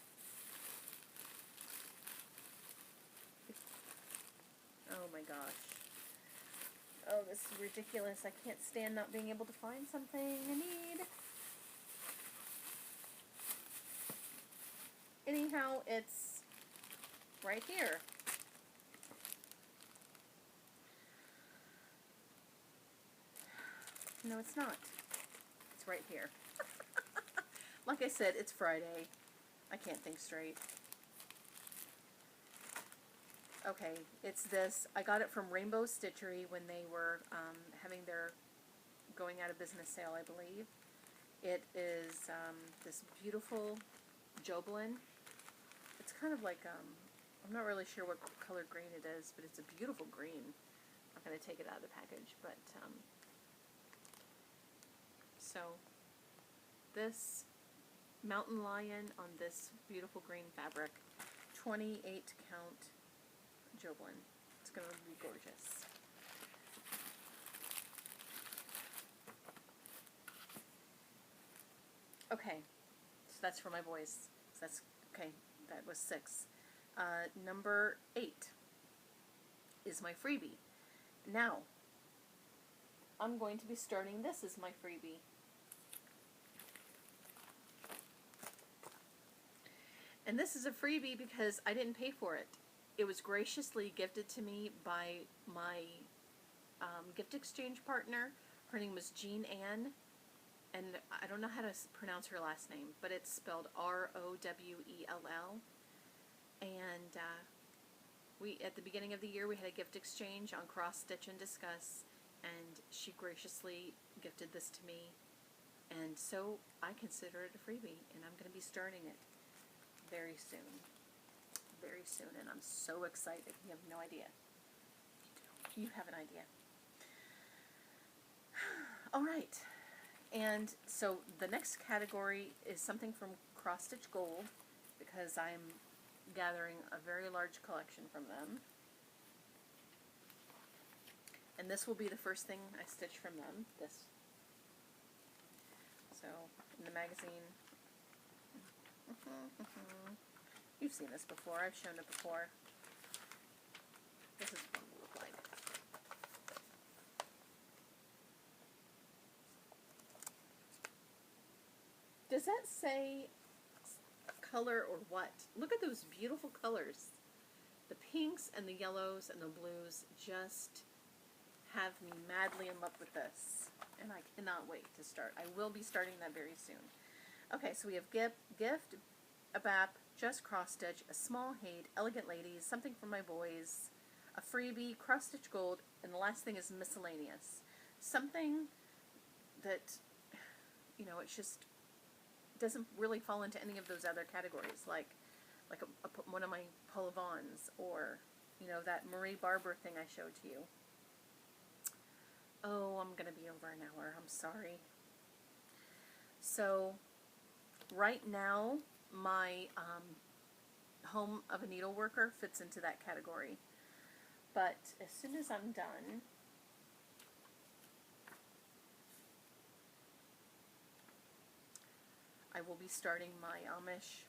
Oh my gosh. Oh, this is ridiculous. I can't stand not being able to find something I need. Anyhow, it's right here. No, it's not. It's right here. Like I said, it's Friday. I can't think straight. Okay, it's this. I got it from Rainbow Stitchery when they were having their going out of business sale, I believe. It is this beautiful Joblin. It's kind of like, I'm not really sure what color green it is, but it's a beautiful green. I'm not going to take it out of the package, but so this mountain lion on this beautiful green fabric, 28 count Joblin. It's going to be gorgeous. Okay, so that's for my boys. So that's okay. That was 6. Number 8 is my freebie, Now, I'm going to be starting this as my freebie. And this is a freebie because I didn't pay for it. It was graciously gifted to me by my gift exchange partner. Her name was Jean Ann, and I don't know how to pronounce her last name, but it's spelled Rowell. And at the beginning of the year, we had a gift exchange on Cross Stitch and Discuss, and she graciously gifted this to me, and so I consider it a freebie, and I'm going to be starting it very soon, and I'm so excited. You have no idea. You have an idea. All right, and so the next category is something from Cross Stitch Gold, because I'm gathering a very large collection from them. And this will be the first thing I stitch from them, this. So, in the magazine, you've seen this before, I've shown it before. This is what it will look like. Does that say color or what? Look at those beautiful colors. The pinks and the yellows and the blues just have me madly in love with this, and I cannot wait to start. I will be starting that very soon. Okay, so we have gift, a BAP, just cross stitch, a small hate, elegant ladies, something for my boys, a freebie, cross stitch gold, and the last thing is miscellaneous. Something that, you know, it's just doesn't really fall into any of those other categories, like one of my Paula Vaughns, or, you know, that Marie Barber thing I showed to you. Oh, I'm going to be over an hour. I'm sorry. So, right now, my Home of a Needleworker fits into that category. But as soon as I'm done, I will be starting my Amish,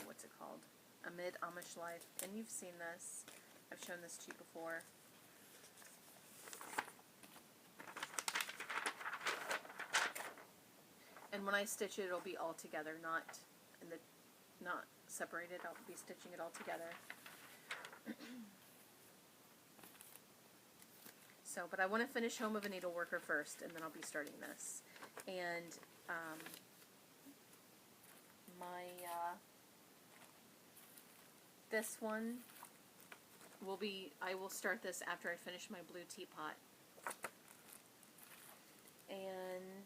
what's it called? Amid Amish Life. And you've seen this. I've shown this to you before. And when I stitch it, it'll be all together, not separated. I'll be stitching it all together. So, but I want to finish Home of a Needleworker first, and then I'll be starting this. And this one will be, I will start this after I finish my blue teapot. And,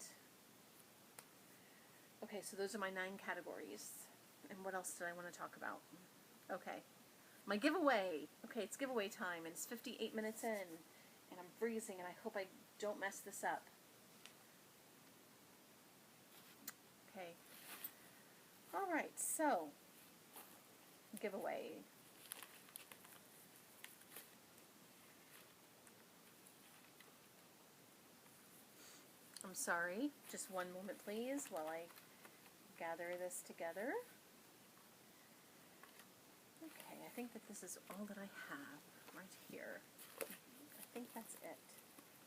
okay, so those are my 9 categories. And what else did I want to talk about? Okay, my giveaway. Okay, it's giveaway time, and it's 58 minutes in, and I'm freezing, and I hope I don't mess this up. Okay. All right, so, giveaway. I'm sorry, just one moment please while I gather this together. Okay, I think that this is all that I have right here. I think that's it.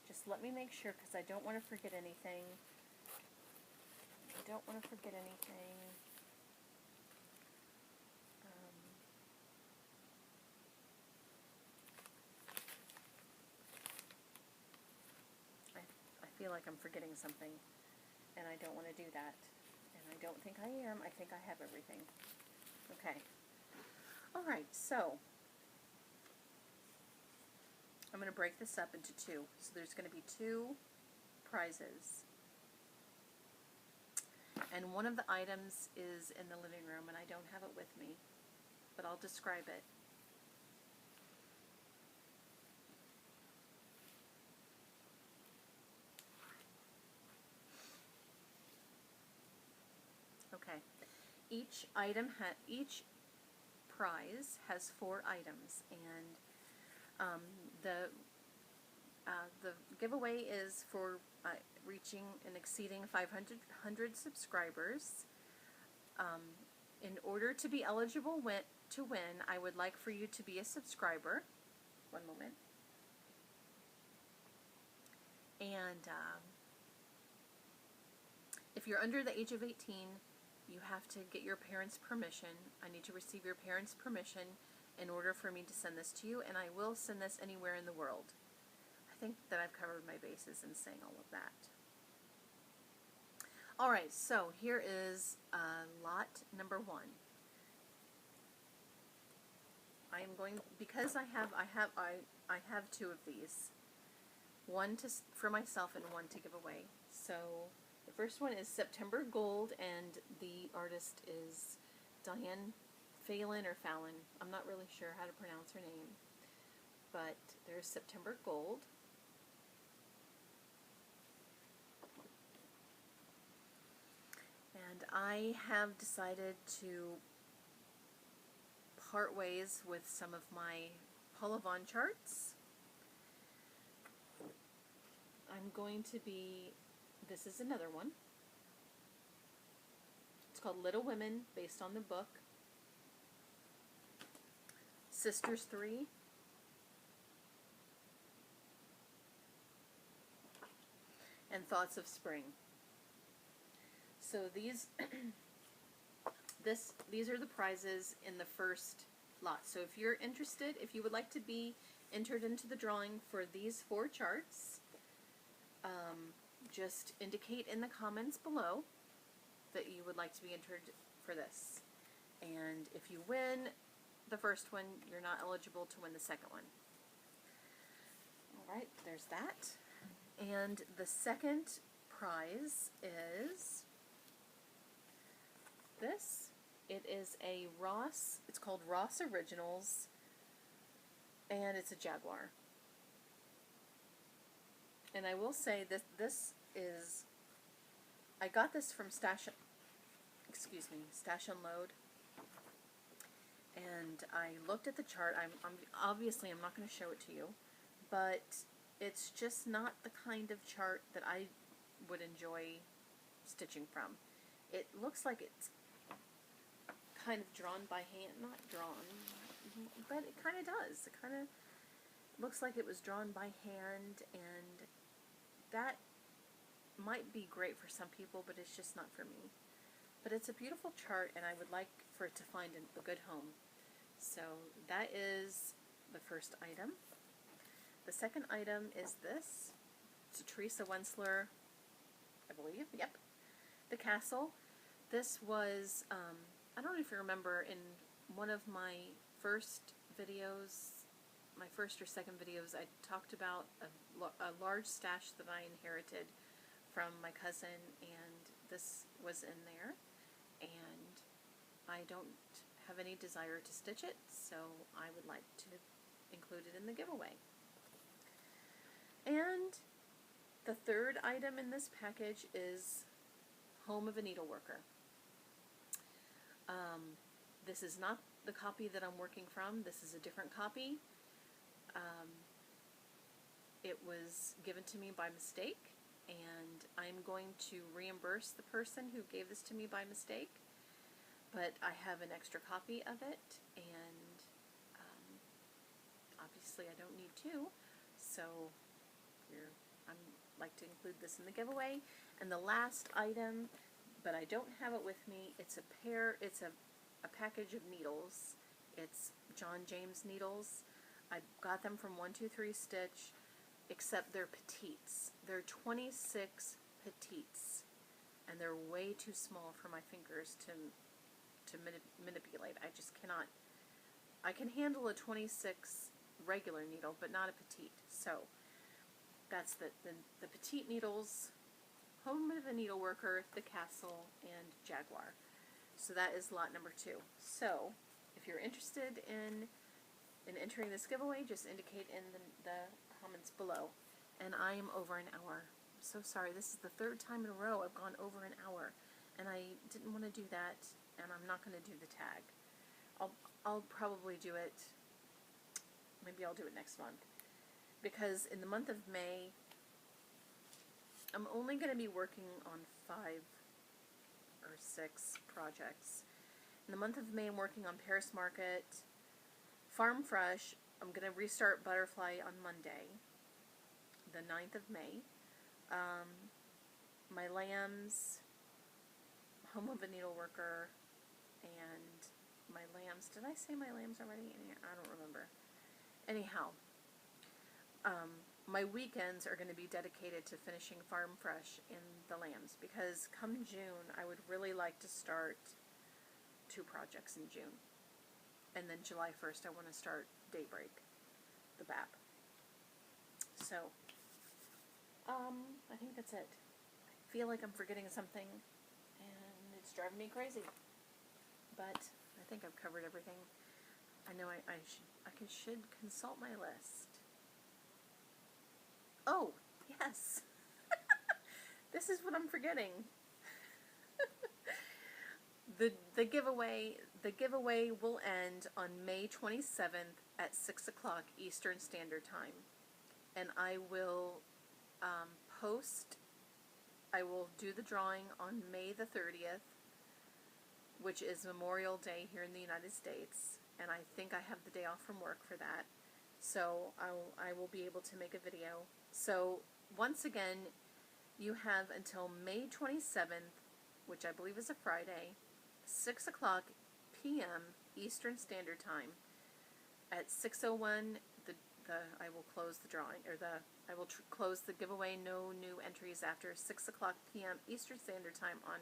Just let me make sure, because I don't want to forget anything. I don't want to forget anything. I feel like I'm forgetting something, and I don't want to do that. And I don't think I am. I think I have everything. Okay. Alright, so I'm going to break this up into 2. So there's going to be 2 prizes. And one of the items is in the living room, and I don't have it with me, but I'll describe it. Okay. Each prize has 4 items, and the giveaway is for reaching and exceeding 500 subscribers. In order to be eligible, to win, I would like for you to be a subscriber. One moment. And if you're under the age of 18, you have to get your parents' permission. I need to receive your parents' permission in order for me to send this to you, and I will send this anywhere in the world. I think that I've covered my bases in saying all of that. Alright, so here is lot number 1. I am going, because I have 2 of these. One for myself and one to give away. So the first one is September Gold, and the artist is Diane Fallon or Fallon. I'm not really sure how to pronounce her name. But there's September Gold. And I have decided to part ways with some of my Paula Vaughn charts. I'm going to be, this is another one. It's called Little Women, based on the book Sisters 3. And Thoughts of Spring. So these these are the prizes in the first lot. So if you're interested, if you would like to be entered into the drawing for these 4 charts, just indicate in the comments below that you would like to be entered for this. And if you win the first one, you're not eligible to win the second one. Alright, there's that. And the second prize is this. It is a Ross, it's called Ross Originals, and it's a Jaguar. And I will say that this is, I got this from Stash Unload, and I looked at the chart. Obviously I'm not going to show it to you, but it's just not the kind of chart that I would enjoy stitching from. It looks like it's kind of drawn by hand, not drawn, but it kind of does. It kind of looks like it was drawn by hand, and that might be great for some people, but it's just not for me. But it's a beautiful chart, and I would like for it to find a good home. So that is the first item. The second item is this. It's a Teresa Wensler, I believe. Yep. The Castle. This was, I don't know if you remember, in one of my first videos, my first or second videos, I talked about a large stash that I inherited from my cousin, and this was in there, and I don't have any desire to stitch it, so I would like to include it in the giveaway. And the third item in this package is Home of a Needleworker. This is not the copy that I'm working from. This is a different copy. It was given to me by mistake, and I'm going to reimburse the person who gave this to me by mistake, but I have an extra copy of it, and obviously I don't need 2, so I'd like to include this in the giveaway. And the last item, but I don't have it with me, it's a package of needles. It's John James needles. I got them from 123 Stitch, except they're petites. They're 26 petites, and they're way too small for my fingers to manipulate. I just cannot. I can handle a 26 regular needle, but not a petite. So that's the petite needles, Home of a Needleworker, The Castle, and Jaguar. So that is lot number 2. So if you're interested in entering this giveaway, just indicate in the comments below. And I am over an hour. I'm so sorry. This is the 3rd time in a row I've gone over an hour, and I didn't want to do that, and I'm not going to do the tag. I'll probably do it. Maybe I'll do it next month, because in the month of May I'm only going to be working on 5 or 6 projects. In the month of May, I'm working on Paris Market, Farm Fresh. I'm going to restart Butterfly on Monday, the 9th of May. My lambs, Home of a Needleworker, and my lambs. Did I say my lambs already? I don't remember. Anyhow, my weekends are going to be dedicated to finishing Farm Fresh and the lambs, because come June, I would really like to start 2 projects in June. And then July 1st, I want to start Daybreak, the BAP. So, I think that's it. I feel like I'm forgetting something, and it's driving me crazy. But I think I've covered everything. I know I should consult my list. Oh, yes. This is what I'm forgetting. The giveaway will end on May 27th at 6 o'clock Eastern Standard Time, and I will I will do the drawing on May the 30th, which is Memorial Day here in the United States, and I think I have the day off from work for that, so I will be able to make a video. So once again, you have until May 27th, which I believe is a Friday, 6 o'clock p.m. Eastern Standard Time. At 6:01, I will close the drawing, or I will close the giveaway. No new entries after 6 o'clock p.m. Eastern Standard Time on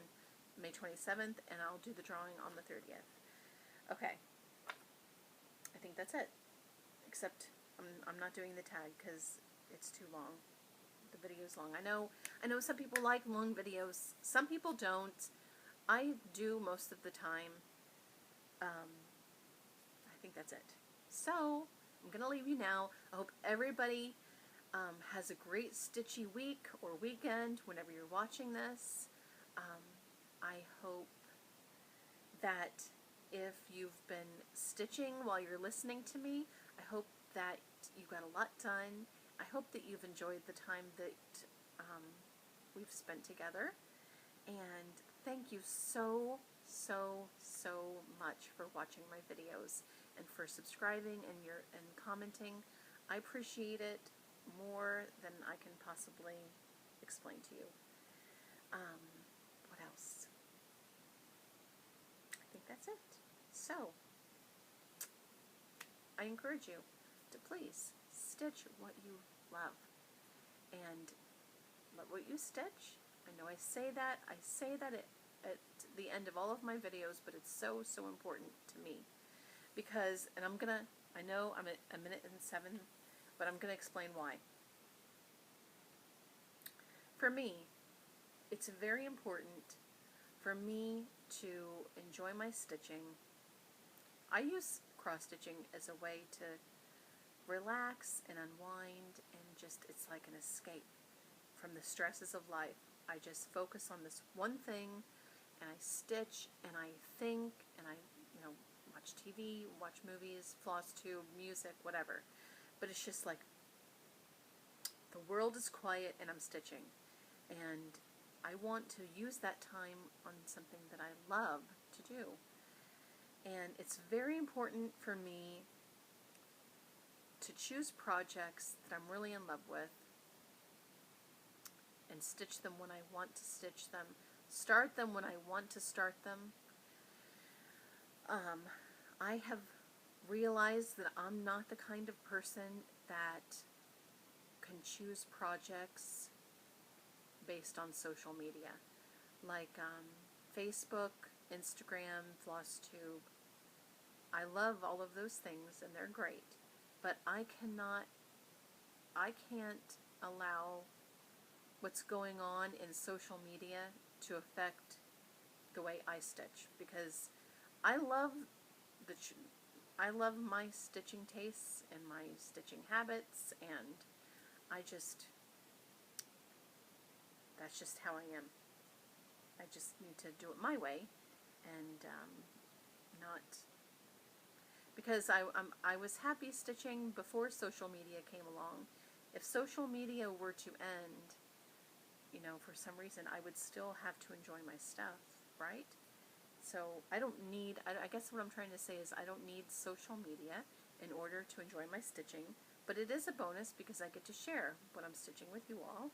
May 27th, and I'll do the drawing on the 30th. Okay. I think that's it. Except I'm not doing the tag because it's too long. The video's long. I know some people like long videos. Some people don't. I do most of the time. I think that's it. So, I'm going to leave you now. I hope everybody has a great stitchy week or weekend whenever you're watching this. I hope that if you've been stitching while you're listening to me, I hope that you got a lot done. I hope that you've enjoyed the time that we've spent together. And thank you so much for watching my videos and for subscribing and commenting. I appreciate it more than I can possibly explain to you. What else? I think that's it. So, I encourage you to please stitch what you love and love what you stitch. I know I say that at the end of all of my videos, but it's so important to me, because, and I know I'm at a minute and 7, but I'm gonna explain why. For me, it's very important for me to enjoy my stitching. I use cross stitching as a way to relax and unwind, and just, it's like an escape from the stresses of life. I just focus on this one thing, and I stitch, and I think, and I, watch TV, watch movies, FlossTube, music, whatever. But it's just like, the world is quiet and I'm stitching. And I want to use that time on something that I love to do. And it's very important for me to choose projects that I'm really in love with and stitch them when I want to stitch them, start them when I want to start them. I have realized that I'm not the kind of person that can choose projects based on social media, like Facebook, Instagram, FlossTube. I love all of those things, and they're great, but I can't allow what's going on in social media to affect the way I stitch, because I love my stitching tastes and my stitching habits, and that's just how I am. I just need to do it my way, and not, because I was happy stitching before social media came along. If social media were to end, for some reason, I would still have to enjoy my stuff, right? So I don't need, I guess what I'm trying to say is I don't need social media in order to enjoy my stitching, but it is a bonus because I get to share what I'm stitching with you all.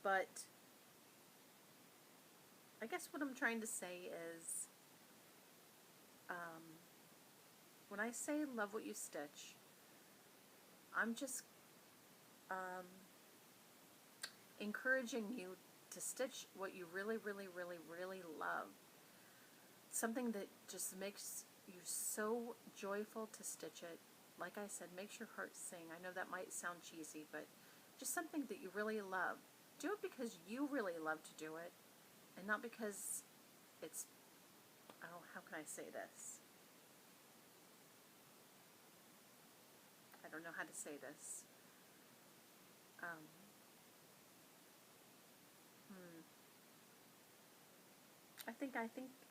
But I guess what I'm trying to say is, when I say love what you stitch, I'm just encouraging you to stitch what you really, really, really, really love. Something that just makes you so joyful to stitch it. Like I said, makes your heart sing. I know that might sound cheesy, but just something that you really love. Do it because you really love to do it, and not because it's, oh, how can I say this? I don't know how to say this.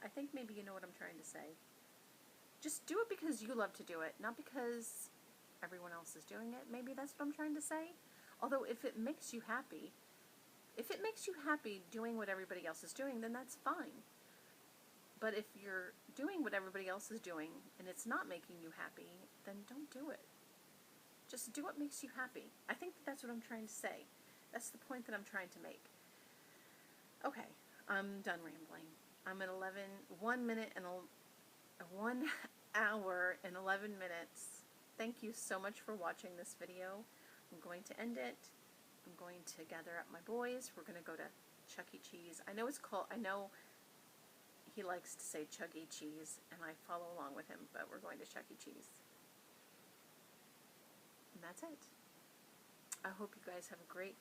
I think maybe you know what I'm trying to say. Just do it because you love to do it, not because everyone else is doing it. Maybe that's what I'm trying to say. Although if it makes you happy doing what everybody else is doing, then that's fine. But if you're doing what everybody else is doing and it's not making you happy, then don't do it. Just do what makes you happy. I think that's what I'm trying to say. That's the point that I'm trying to make. Okay, I'm done rambling. I'm at 1 hour and 11 minutes. Thank you so much for watching this video. I'm going to end it. I'm going to gather up my boys. We're going to go to Chuck E. Cheese. I know he likes to say Chuck E. Cheese, and I follow along with him, but we're going to Chuck E. Cheese. And that's it. I hope you guys have a great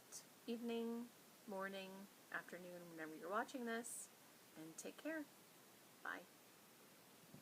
evening, morning, afternoon, whenever you're watching this, and take care. Bye.